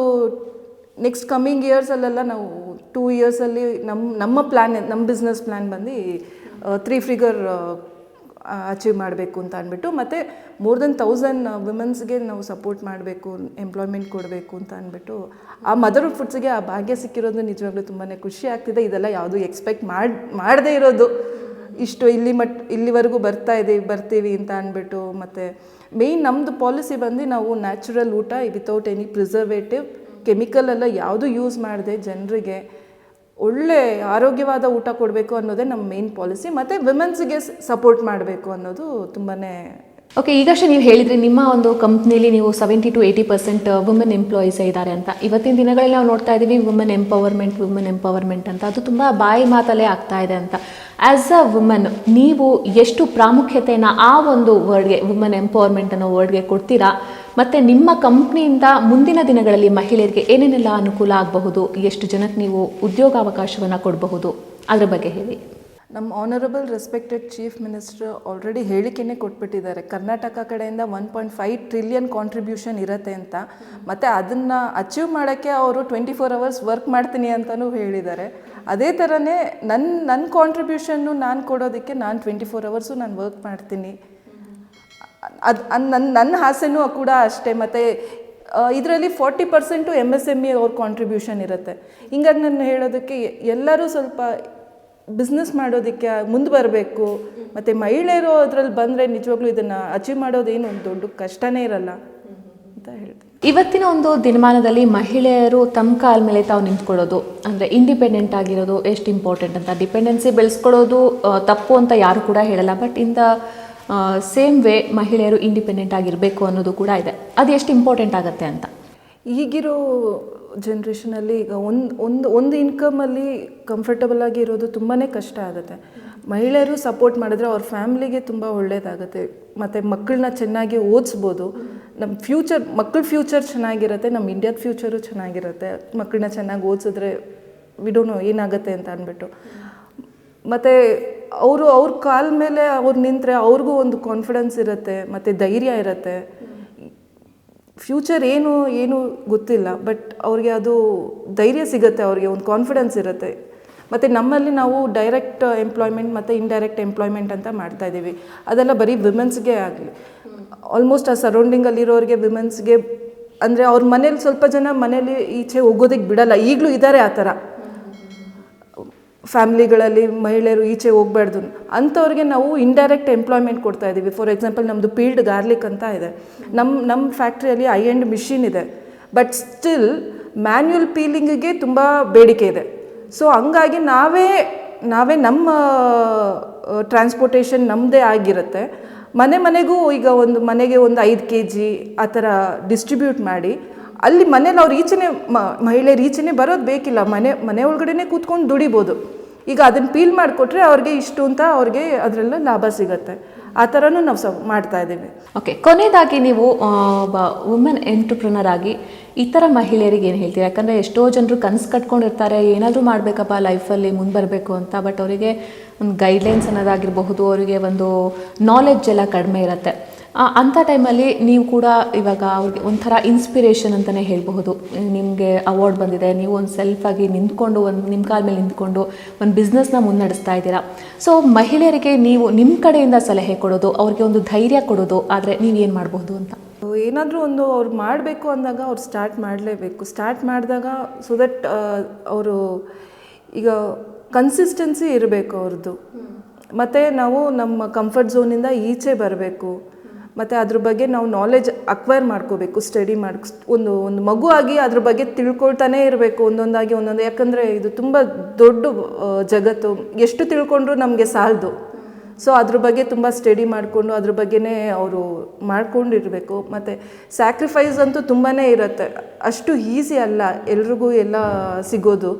ನೆಕ್ಸ್ಟ್ ಕಮ್ಮಿಂಗ್ ಇಯರ್ಸಲ್ಲೆಲ್ಲ ನಾವು 2 ಇಯರ್ಸಲ್ಲಿ ನಮ್ಮ ಬಿಸ್ನೆಸ್ ಪ್ಲ್ಯಾನ್ ಬಂದು 3 ಫಿಗರ್ ಅಚೀವ್ ಮಾಡಬೇಕು ಅಂತ ಅಂದ್ಬಿಟ್ಟು, ಮತ್ತು ಮೋರ್ ದೆನ್ 1000 ವಿಮೆನ್ಸ್ಗೆ ನಾವು ಸಪೋರ್ಟ್ ಮಾಡಬೇಕು, ಎಂಪ್ಲಾಯ್ಮೆಂಟ್ ಕೊಡಬೇಕು ಅಂತ ಅಂದ್ಬಿಟ್ಟು, ಆ ಮದರ್ಹುಡ್ ಫುಡ್ಸ್ಗೆ ಆ ಭಾಗ್ಯ ಸಿಕ್ಕಿರೋದು ನಿಜವಾಗ್ಲೂ ತುಂಬಾ ಖುಷಿ ಆಗ್ತಿದೆ. ಇದೆಲ್ಲ ಯಾವುದು ಎಕ್ಸ್ಪೆಕ್ಟ್ ಮಾಡದೇ ಇರೋದು, ಇಷ್ಟು ಇಲ್ಲಿವರೆಗೂ ಬರ್ತೀವಿ ಅಂತ ಅಂದ್ಬಿಟ್ಟು. ಮತ್ತು ಮೇಯ್ನ್ ನಮ್ಮದು ಪಾಲಿಸಿ ಬಂದು ನಾವು ನ್ಯಾಚುರಲ್ ಊಟ ವಿತೌಟ್ ಎನಿ ಪ್ರಿಸರ್ವೇಟಿವ್, ಕೆಮಿಕಲ್ ಎಲ್ಲ ಯಾವುದು ಯೂಸ್ ಮಾಡದೆ ಜನರಿಗೆ ಒಳ್ಳೆ ಆರೋಗ್ಯವಾದ ಊಟ ಕೊಡಬೇಕು ಅನ್ನೋದೇ ನಮ್ಮ ಮೇನ್ ಪಾಲಿಸಿ. ಮತ್ತು ವಿಮೆನ್ಸ್ಗೆ ಸಪೋರ್ಟ್ ಮಾಡಬೇಕು ಅನ್ನೋದು ತುಂಬಾ. ಓಕೆ, ಈಗಷ್ಟೇ ನೀವು ಹೇಳಿದ್ರಿ ನಿಮ್ಮ ಒಂದು ಕಂಪ್ನಿಲಿ ನೀವು 70 to 80% ವುಮೆನ್ ಎಂಪ್ಲಾಯೀಸೇ ಇದ್ದಾರೆ ಅಂತ. ಇವತ್ತಿನ ದಿನಗಳಲ್ಲಿ ನಾವು ನೋಡ್ತಾ ಇದ್ದೀವಿ ವುಮೆನ್ ಎಂಪವರ್ಮೆಂಟ್ ಅಂತ, ಅದು ತುಂಬ ಬಾಯಿ ಮಾತಲ್ಲೇ ಆಗ್ತಾ ಇದೆ ಅಂತ. ಆ್ಯಸ್ ಅ ವುಮನ್ ನೀವು ಎಷ್ಟು ಪ್ರಾಮುಖ್ಯತೆಯನ್ನು ಆ ಒಂದು ವರ್ಡ್ಗೆ, ವುಮೆನ್ ಎಂಪವರ್ಮೆಂಟ್ ಅನ್ನೋ ವರ್ಡ್ಗೆ ಕೊಡ್ತೀರಾ? ಮತ್ತು ನಿಮ್ಮ ಕಂಪ್ನಿಯಿಂದ ಮುಂದಿನ ದಿನಗಳಲ್ಲಿ ಮಹಿಳೆಯರಿಗೆ ಏನೇನೆಲ್ಲ ಅನುಕೂಲ ಆಗಬಹುದು, ಎಷ್ಟು ಜನಕ್ಕೆ ನೀವು ಉದ್ಯೋಗಾವಕಾಶವನ್ನು ಕೊಡಬಹುದು, ಅದರ ಬಗ್ಗೆ ಹೇಳಿ. ನಮ್ಮ honourable respected chief minister already ಹೇಳಿಕೆನೇ ಕೊಟ್ಬಿಟ್ಟಿದ್ದಾರೆ. ಕರ್ನಾಟಕ ಕಡೆಯಿಂದ 1.5 ಟ್ರಿಲಿಯನ್ ಕಾಂಟ್ರಿಬ್ಯೂಷನ್ ಇರುತ್ತೆ ಅಂತ. ಮತ್ತು ಅದನ್ನು ಅಚೀವ್ ಮಾಡೋಕ್ಕೆ ಅವರು 24 hours ವರ್ಕ್ ಮಾಡ್ತೀನಿ ಅಂತಲೂ ಹೇಳಿದ್ದಾರೆ. ಅದೇ ಥರನೇ ನನ್ನ ಕಾಂಟ್ರಿಬ್ಯೂಷನ್ನು ನಾನು ಕೊಡೋದಕ್ಕೆ ನಾನು 24 hours ನಾನು ವರ್ಕ್ ಮಾಡ್ತೀನಿ. ನನ್ನ ಆಸೆನೂ ಕೂಡ ಅಷ್ಟೇ. ಮತ್ತು ಇದರಲ್ಲಿ 40% MSME ಅವ್ರ ಕಾಂಟ್ರಿಬ್ಯೂಷನ್ ಇರುತ್ತೆ. ಹಿಂಗಾಗಿ ನಾನು ಹೇಳೋದಕ್ಕೆ ಎಲ್ಲರೂ ಸ್ವಲ್ಪ ಬಿಸ್ನೆಸ್ ಮಾಡೋದಕ್ಕೆ ಮುಂದೆ ಬರಬೇಕು. ಮತ್ತು ಮಹಿಳೆಯರು ಅದರಲ್ಲಿ ಬಂದರೆ ನಿಜವಾಗ್ಲೂ ಇದನ್ನು ಅಚೀವ್ ಮಾಡೋದೇನು ಒಂದು ದೊಡ್ಡ ಕಷ್ಟನೇ ಇರಲ್ಲ ಅಂತ ಹೇಳ್ತೀನಿ. ಇವತ್ತಿನ ಒಂದು ದಿನಮಾನದಲ್ಲಿ ಮಹಿಳೆಯರು ತಮ್ಮ ಕಾಲ ಮೇಲೆ ತಾವು ನಿಂತ್ಕೊಳ್ಳೋದು, ಅಂದರೆ ಇಂಡಿಪೆಂಡೆಂಟ್ ಆಗಿರೋದು ಎಷ್ಟು ಇಂಪಾರ್ಟೆಂಟ್ ಅಂತ. ಡಿಪೆಂಡೆನ್ಸಿ ಬೆಳೆಸ್ಕೊಳ್ಳೋದು ತಪ್ಪು ಅಂತ ಯಾರು ಕೂಡ ಹೇಳಲ್ಲ, but in the same way ಮಹಿಳೆಯರು ಇಂಡಿಪೆಂಡೆಂಟ್ ಆಗಿರಬೇಕು ಅನ್ನೋದು ಕೂಡ ಇದೆ. ಅದು ಎಷ್ಟು ಇಂಪಾರ್ಟೆಂಟ್ ಆಗುತ್ತೆ ಅಂತ. ಈಗಿರೋ ಜನ್ರೇಷನಲ್ಲಿ ಈಗ ಒಂದು ಇನ್ಕಮಲ್ಲಿ ಕಂಫರ್ಟಬಲ್ ಆಗಿ ಇರೋದು ತುಂಬಾ ಕಷ್ಟ ಆಗುತ್ತೆ. ಮಹಿಳೆಯರು ಸಪೋರ್ಟ್ ಮಾಡಿದ್ರೆ ಅವ್ರ ಫ್ಯಾಮ್ಲಿಗೆ ತುಂಬ ಒಳ್ಳೆಯದಾಗುತ್ತೆ. ಮತ್ತು ಮಕ್ಕಳನ್ನ ಚೆನ್ನಾಗಿ ಓದಿಸ್ಬೋದು. ಮಕ್ಕಳ ಫ್ಯೂಚರ್ ಚೆನ್ನಾಗಿರುತ್ತೆ, ನಮ್ಮ ಇಂಡಿಯಾದ ಫ್ಯೂಚರು ಚೆನ್ನಾಗಿರುತ್ತೆ. ಮಕ್ಕಳನ್ನ ಚೆನ್ನಾಗಿ ಓದಿಸಿದ್ರೆ ವಿಡೋನು ಏನಾಗುತ್ತೆ ಅಂತ ಅಂದ್ಬಿಟ್ಟು. ಮತ್ತು ಅವ್ರ ಕಾಲ ಮೇಲೆ ಅವ್ರು ನಿಂತರೆ ಅವ್ರಿಗೂ ಒಂದು ಕಾನ್ಫಿಡೆನ್ಸ್ ಇರುತ್ತೆ ಮತ್ತು ಧೈರ್ಯ ಇರುತ್ತೆ. ಫ್ಯೂಚರ್ ಏನು ಗೊತ್ತಿಲ್ಲ, ಬಟ್ ಅವ್ರಿಗೆ ಅದು ಧೈರ್ಯ ಸಿಗುತ್ತೆ, ಅವ್ರಿಗೆ ಒಂದು ಕಾನ್ಫಿಡೆನ್ಸ್ ಇರುತ್ತೆ. ಮತ್ತು ನಮ್ಮಲ್ಲಿ ನಾವು ಡೈರೆಕ್ಟ್ ಎಂಪ್ಲಾಯ್ಮೆಂಟ್ ಮತ್ತು ಇಂಡೈರೆಕ್ಟ್ ಎಂಪ್ಲಾಯ್ಮೆಂಟ್ ಅಂತ ಮಾಡ್ತಾಯಿದ್ದೀವಿ. ಅದೆಲ್ಲ ಬರೀ ವಿಮೆನ್ಸ್ಗೆ ಆಗಲಿ, ಆಲ್ಮೋಸ್ಟ್ ಆ ಸರೌಂಡಿಂಗಲ್ಲಿರೋರಿಗೆ ವಿಮೆನ್ಸ್ಗೆ ಅಂದರೆ ಅವ್ರ ಮನೇಲಿ ಸ್ವಲ್ಪ ಜನ ಮನೇಲಿ ಈಚೆ ಹೋಗೋದಕ್ಕೆ ಬಿಡಲ್ಲ, ಈಗಲೂ ಇದ್ದಾರೆ ಆ ಥರ ಫ್ಯಾಮ್ಲಿಗಳಲ್ಲಿ ಮಹಿಳೆಯರು ಈಚೆ ಹೋಗ್ಬಾರ್ದು ಅಂಥವ್ರಿಗೆ ನಾವು ಇಂಡೈರೆಕ್ಟ್ ಎಂಪ್ಲಾಯ್ಮೆಂಟ್ ಕೊಡ್ತಾ ಇದ್ದೀವಿ. ಫಾರ್ ಎಕ್ಸಾಂಪಲ್ ನಮ್ಮದು ಪೀಲ್ಡ್ ಗಾರ್ಲಿಕ್ ಅಂತ ಇದೆ, ನಮ್ಮ ಫ್ಯಾಕ್ಟ್ರಿಯಲ್ಲಿ ಐ ಎಂಡ್ ಮಿಷಿನ್ ಇದೆ, ಬಟ್ ಸ್ಟಿಲ್ ಮ್ಯಾನ್ಯುಯಲ್ ಪೀಲಿಂಗಿಗೆ ತುಂಬ ಬೇಡಿಕೆ ಇದೆ. ಸೊ ಹಂಗಾಗಿ ನಾವೇ ನಮ್ಮ ಟ್ರಾನ್ಸ್ಪೋರ್ಟೇಷನ್ ನಮ್ಮದೇ ಆಗಿರುತ್ತೆ. ಮನೆಗೂ ಈಗ ಒಂದು ಮನೆಗೆ ಒಂದು 5 kg ಆ ಥರ ಡಿಸ್ಟ್ರಿಬ್ಯೂಟ್ ಮಾಡಿ ಅಲ್ಲಿ ಮನೇಲಿ ಅವ್ರು ಈಚೆನೇ ಮಹಿಳೆಯರು ಈಚೆನೇ ಬರೋದು ಬೇಕಿಲ್ಲ, ಮನೆ ಒಳಗಡೆನೇ ಕೂತ್ಕೊಂಡು ದುಡಿಬೋದು. ಈಗ ಅದನ್ನು ಪೀಲ್ ಮಾಡಿಕೊಟ್ರೆ ಅವ್ರಿಗೆ ಇಷ್ಟು ಅಂತ ಅವ್ರಿಗೆ ಅದರೆಲ್ಲ ಲಾಭ ಸಿಗುತ್ತೆ. ಆ ಥರನೂ ನಾವು ಮಾಡ್ತಾ ಇದ್ದೀವಿ. ಓಕೆ, ಕೊನೆಯದಾಗಿ ನೀವು ಒಬ್ಬ ವುಮೆನ್ ಎಂಟ್ರಪ್ರನರ್ ಆಗಿ ಈ ಥರ ಮಹಿಳೆಯರಿಗೆ ಏನು ಹೇಳ್ತೀರಾ? ಯಾಕಂದರೆ ಎಷ್ಟೋ ಜನರು ಕನಸು ಕಟ್ಕೊಂಡಿರ್ತಾರೆ, ಏನಾದರೂ ಮಾಡಬೇಕಪ್ಪ ಲೈಫಲ್ಲಿ ಮುಂದೆ ಬರಬೇಕು ಅಂತ, ಬಟ್ ಅವರಿಗೆ ಒಂದು ಗೈಡ್ಲೈನ್ಸ್ ಅನ್ನೋದಾಗಿರಬಹುದು, ಅವರಿಗೆ ಒಂದು ನಾಲೆಡ್ಜ್ ಎಲ್ಲ ಕಡಿಮೆ ಇರುತ್ತೆ. ಅಂಥ ಟೈಮಲ್ಲಿ ನೀವು ಕೂಡ ಇವಾಗ ಅವ್ರಿಗೆ ಒಂಥರ ಇನ್ಸ್ಪಿರೇಷನ್ ಅಂತಲೇ ಹೇಳಬಹುದು. ನಿಮಗೆ ಅವಾರ್ಡ್ ಬಂದಿದೆ, ನೀವು ಒಂದು ಸೆಲ್ಫಾಗಿ ನಿಂತ್ಕೊಂಡು ನಿಮ್ಮ ಕಾಲ ಮೇಲೆ ನಿಂತ್ಕೊಂಡು ಒಂದು ಬಿಸ್ನೆಸ್ನ ಮುನ್ನಡೆಸ್ತಾ ಇದ್ದೀರಾ. ಸೊ ಮಹಿಳೆಯರಿಗೆ ನೀವು ನಿಮ್ಮ ಕಡೆಯಿಂದ ಸಲಹೆ ಕೊಡೋದು, ಅವ್ರಿಗೆ ಒಂದು ಧೈರ್ಯ ಕೊಡೋದು, ಆದರೆ ನೀವೇನು ಮಾಡಬಹುದು ಅಂತ? ಏನಾದರೂ ಒಂದು ಅವ್ರು ಮಾಡಬೇಕು ಅಂದಾಗ ಅವ್ರು ಸ್ಟಾರ್ಟ್ ಮಾಡಲೇಬೇಕು. ಸ್ಟಾರ್ಟ್ ಮಾಡಿದಾಗ ಸೊ ದಟ್ ಅವರು ಈಗ ಕನ್ಸಿಸ್ಟೆನ್ಸಿ ಇರಬೇಕು ಅವ್ರದ್ದು. ಮತ್ತು ನಾವು ನಮ್ಮ ಕಂಫರ್ಟ್ ಝೋನಿಂದ ಈಚೆ ಬರಬೇಕು. ಮತ್ತು ಅದ್ರ ಬಗ್ಗೆ ನಾವು ನಾಲೆಜ್ ಅಕ್ವೈರ್ ಮಾಡ್ಕೋಬೇಕು, ಸ್ಟಡಿ ಒಂದು ಮಗು ಆಗಿ ಅದ್ರ ಬಗ್ಗೆ ತಿಳ್ಕೊಳ್ತಾನೇ ಇರಬೇಕು ಒಂದೊಂದಾಗಿ. ಯಾಕಂದರೆ ಇದು ತುಂಬ ದೊಡ್ಡ ಜಗತ್ತು, ಎಷ್ಟು ತಿಳ್ಕೊಂಡ್ರೂ ನಮಗೆ ಸಾಲದು. ಸೊ ಅದ್ರ ಬಗ್ಗೆ ತುಂಬ ಸ್ಟಡಿ ಮಾಡಿಕೊಂಡು ಅದ್ರ ಬಗ್ಗೆನೇ ಅವರು ಮಾಡ್ಕೊಂಡಿರಬೇಕು. ಮತ್ತು ಸ್ಯಾಕ್ರಿಫೈಸ್ ಅಂತೂ ತುಂಬಾ ಇರುತ್ತೆ, ಅಷ್ಟು ಈಸಿ ಅಲ್ಲ ಎಲ್ರಿಗೂ ಎಲ್ಲ ಸಿಗೋದು.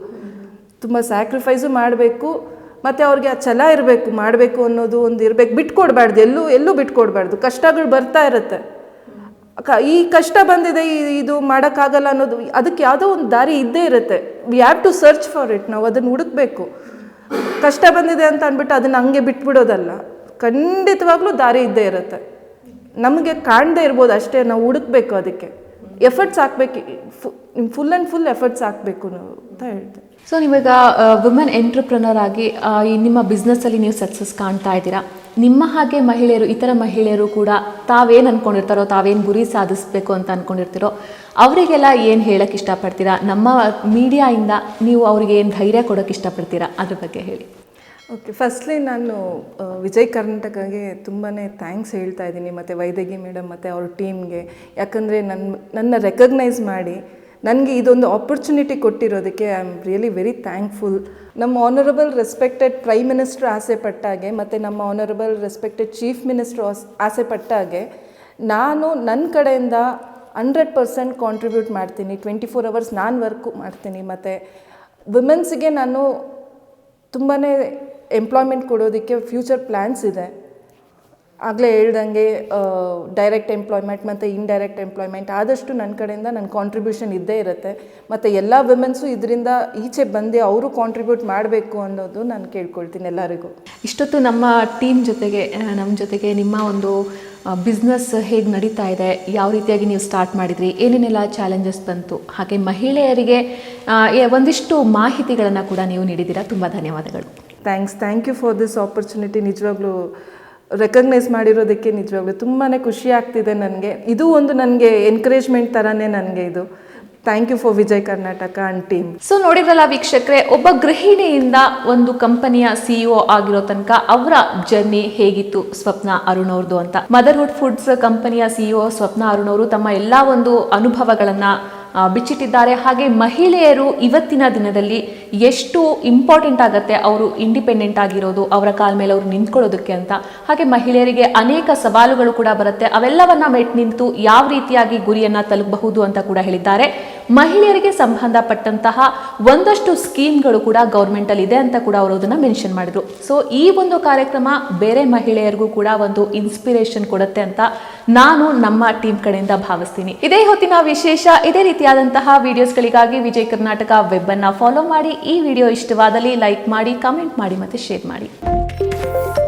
ತುಂಬ ಸ್ಯಾಕ್ರಿಫೈಸು ಮಾಡಬೇಕು. ಮತ್ತು ಅವ್ರಿಗೆ ಆ ಛಲ ಇರಬೇಕು, ಮಾಡಬೇಕು ಅನ್ನೋದು ಒಂದು ಇರಬೇಕು. ಬಿಟ್ಕೊಡ್ಬಾರ್ದು, ಎಲ್ಲೂ ಬಿಟ್ಕೊಡ್ಬಾರ್ದು. ಕಷ್ಟಗಳು ಬರ್ತಾ ಇರುತ್ತೆ, ಈ ಕಷ್ಟ ಬಂದಿದೆ, ಇದು ಮಾಡೋಕ್ಕಾಗಲ್ಲ ಅನ್ನೋದು, ಅದಕ್ಕೆ ಯಾವುದೋ ಒಂದು ದಾರಿ ಇದ್ದೇ ಇರುತ್ತೆ. We have to search for it. ನಾವು ಅದನ್ನು ಹುಡುಕಬೇಕು. ಕಷ್ಟ ಬಂದಿದೆ ಅಂತ ಅಂದ್ಬಿಟ್ಟು ಅದನ್ನು ಹಂಗೆ ಬಿಟ್ಬಿಡೋದಲ್ಲ, ಖಂಡಿತವಾಗ್ಲೂ ದಾರಿ ಇದ್ದೇ ಇರುತ್ತೆ. ನಮಗೆ ಕಾಣದೇ ಇರ್ಬೋದು ಅಷ್ಟೇ, ನಾವು ಹುಡುಕ್ಬೇಕು. ಅದಕ್ಕೆ ಎಫರ್ಟ್ಸ್ ಹಾಕ್ಬೇಕು, ಫುಲ್ ಆ್ಯಂಡ್ ಫುಲ್ ಎಫರ್ಟ್ಸ್ ಹಾಕಬೇಕು ನಾವು ಅಂತ ಹೇಳ್ತೇವೆ. ಸೊ ನೀವಾಗ ವುಮೆನ್ ಎಂಟ್ರಪ್ರನರ್ ಆಗಿ ನಿಮ್ಮ ಬಿಸ್ನೆಸ್ಸಲ್ಲಿ ನೀವು ಸಕ್ಸಸ್ ಕಾಣ್ತಾ ಇದ್ದೀರಾ. ನಿಮ್ಮ ಹಾಗೆ ಮಹಿಳೆಯರು, ಇತರ ಮಹಿಳೆಯರು ಕೂಡ ತಾವೇನು ಅಂದ್ಕೊಂಡಿರ್ತಾರೋ, ತಾವೇನು ಗುರಿ ಸಾಧಿಸಬೇಕು ಅಂತ ಅಂದ್ಕೊಂಡಿರ್ತೀರೋ ಅವರಿಗೆಲ್ಲ ಏನು ಹೇಳೋಕ್ಕೆ ಇಷ್ಟಪಡ್ತೀರಾ? ನಮ್ಮ ಮೀಡಿಯಾಯಿಂದ ನೀವು ಅವರಿಗೆ ಏನು ಧೈರ್ಯ ಕೊಡೋಕ್ಕೆ ಇಷ್ಟಪಡ್ತೀರಾ? ಅದ್ರ ಬಗ್ಗೆ ಹೇಳಿ. ಓಕೆ, ಫಸ್ಟ್ಲಿ ನಾನು ವಿಜಯ್ ಕರ್ನಾಟಕಗೆ ತುಂಬಾ ಥ್ಯಾಂಕ್ಸ್ ಹೇಳ್ತಾ ಇದ್ದೀನಿ, ಮತ್ತು ವೈದೇಹಿ ಮೇಡಮ್ ಮತ್ತು ಅವ್ರ ಟೀಮ್ಗೆ. ಯಾಕಂದರೆ ನನ್ನ ರೆಕಗ್ನೈಸ್ ಮಾಡಿ ನನಗೆ ಇದೊಂದು ಆಪರ್ಚುನಿಟಿ ಕೊಟ್ಟಿರೋದಕ್ಕೆ I am really very thankful. ನಮ್ಮ ಆನರಬಲ್ ರೆಸ್ಪೆಕ್ಟೆಡ್ ಪ್ರೈಮ್ ಮಿನಿಸ್ಟ್ರು ಆಸೆ ಪಟ್ಟಾಗೆ ಮತ್ತು ನಮ್ಮ ಆನರಬಲ್ ರೆಸ್ಪೆಕ್ಟೆಡ್ ಚೀಫ್ ಮಿನಿಸ್ಟ್ರು ಆಸೆ ಪಟ್ಟಾಗೆ ನಾನು ನನ್ನ ಕಡೆಯಿಂದ 100% ಕಾಂಟ್ರಿಬ್ಯೂಟ್ ಮಾಡ್ತೀನಿ. 24 hours ನಾನು ವರ್ಕು ಮಾಡ್ತೀನಿ. ಮತ್ತು ವುಮೆನ್ಸ್ಗೆ ನಾನು ತುಂಬಾ ಎಂಪ್ಲಾಯ್ಮೆಂಟ್ ಕೊಡೋದಕ್ಕೆ ಫ್ಯೂಚರ್ ಪ್ಲ್ಯಾನ್ಸ್ ಇದೆ. ಆಗಲೇ ಹೇಳ್ದಂಗೆ ಡೈರೆಕ್ಟ್ ಎಂಪ್ಲಾಯ್ಮೆಂಟ್ ಮತ್ತು ಇಂಡೈರೆಕ್ಟ್ ಎಂಪ್ಲಾಯ್ಮೆಂಟ್ ಆದಷ್ಟು ನನ್ನ ಕಡೆಯಿಂದ ನನ್ನ ಕಾಂಟ್ರಿಬ್ಯೂಷನ್ ಇದ್ದೇ ಇರುತ್ತೆ. ಮತ್ತು ಎಲ್ಲ ವಿಮೆನ್ಸು ಇದರಿಂದ ಈಚೆ ಬಂದು ಅವರು ಕಾಂಟ್ರಿಬ್ಯೂಟ್ ಮಾಡಬೇಕು ಅನ್ನೋದು ನಾನು ಕೇಳ್ಕೊಳ್ತೀನಿ ಎಲ್ಲರಿಗೂ. ಇಷ್ಟೊತ್ತು ನಮ್ಮ ಟೀಮ್ ಜೊತೆಗೆ, ನಮ್ಮ ಜೊತೆಗೆ ನಿಮ್ಮ ಒಂದು ಬಿಸ್ನೆಸ್ ಹೇಗೆ ನಡೀತಾ ಇದೆ, ಯಾವ ರೀತಿಯಾಗಿ ನೀವು ಸ್ಟಾರ್ಟ್ ಮಾಡಿದ್ರಿ, ಏನೇನೆಲ್ಲ ಚಾಲೆಂಜಸ್ ಬಂತು, ಹಾಗೆ ಮಹಿಳೆಯರಿಗೆ ಒಂದಿಷ್ಟು ಮಾಹಿತಿಗಳನ್ನು ಕೂಡ ನೀವು ನೀಡಿದ್ದೀರಾ. ತುಂಬ ಧನ್ಯವಾದಗಳು. Thank you for this opportunity. ನಿಜವಾಗ್ಲೂ ರೆಕಗ್ನೈಸ್ ಮಾಡಿರೋದಕ್ಕೆ ನಿಜವಾಗ್ಲೂ ತುಂಬಾ ಖುಷಿ ಆಗ್ತಿದೆ ನನಗೆ. ಇದು ಒಂದು ನನಗೆ ಎನ್ಕರೇಜ್ಮೆಂಟ್ ಥರನೇ ನನಗೆ ಇದು. Thank you for Vijay Karnataka and team. So ನೋಡಿದ್ರಲ್ಲ ವೀಕ್ಷಕರೇ, ಒಬ್ಬ ಗೃಹಿಣಿಯಿಂದ ಒಂದು ಕಂಪನಿಯ CEO ಆಗಿರೋ ತನಕ ಅವರ ಜರ್ನಿ ಹೇಗಿತ್ತು ಸ್ವಪ್ನ ಅರುಣ್ ಅವ್ರದ್ದು ಅಂತ. ಮದರ್ಹುಡ್ ಫುಡ್ಸ್ ಕಂಪನಿಯ CEO ಸ್ವಪ್ನ ಅರುಣ್ ಅವರು ತಮ್ಮ ಎಲ್ಲ ಒಂದು ಅನುಭವಗಳನ್ನ ಬಿಚ್ಚಿಟ್ಟಿದ್ದಾರೆ. ಹಾಗೆ ಮಹಿಳೆಯರು ಇವತ್ತಿನ ದಿನದಲ್ಲಿ ಎಷ್ಟು ಇಂಪಾರ್ಟೆಂಟ್ ಆಗುತ್ತೆ ಅವರು ಇಂಡಿಪೆಂಡೆಂಟ್ ಆಗಿರೋದು, ಅವರ ಕಾಲ ಮೇಲೆ ಅವರು ನಿಂತ್ಕೊಳ್ಳೋದಕ್ಕೆ ಅಂತ. ಹಾಗೆ ಮಹಿಳೆಯರಿಗೆ ಅನೇಕ ಸವಾಲುಗಳು ಕೂಡ ಬರುತ್ತೆ, ಅವೆಲ್ಲವನ್ನ ಮೆಟ್ ನಿಂತು ಯಾವ ರೀತಿಯಾಗಿ ಗುರಿಯನ್ನ ತಲುಪಬಹುದು ಅಂತ ಕೂಡ ಹೇಳಿದ್ದಾರೆ. ಮಹಿಳೆಯರಿಗೆ ಸಂಬಂಧಪಟ್ಟಂತಹ ಒಂದಷ್ಟು ಸ್ಕೀಮ್ಗಳು ಕೂಡ ಗೌರ್ಮೆಂಟ್ ಅಲ್ಲಿ ಇದೆ ಅಂತ ಕೂಡ ಅವರು ಅದನ್ನ ಮೆನ್ಷನ್ ಮಾಡಿದ್ರು. ಸೊ ಈ ಒಂದು ಕಾರ್ಯಕ್ರಮ ಬೇರೆ ಮಹಿಳೆಯರಿಗೂ ಕೂಡ ಒಂದು ಇನ್ಸ್ಪಿರೇಷನ್ ಕೊಡುತ್ತೆ ಅಂತ ನಾನು ನಮ್ಮ ಟೀಮ್ ಕಡೆಯಿಂದ ಭಾವಿಸ್ತೀನಿ. ಇದೇ ಹೊತ್ತಿನ ವಿಶೇಷ. ಇದೇ ರೀತಿಯಾದಂತಹ ವಿಡಿಯೋಸ್ಗಳಿಗಾಗಿ ವಿಜಯ್ ಕರ್ನಾಟಕ ವೆಬ್ ಅನ್ನ ಫಾಲೋ ಮಾಡಿ. ಈ ವಿಡಿಯೋ ಇಷ್ಟವಾದಲ್ಲಿ ಲೈಕ್ ಮಾಡಿ, ಕಮೆಂಟ್ ಮಾಡಿ ಮತ್ತು ಶೇರ್ ಮಾಡಿ. ನಮಸ್ತೆ.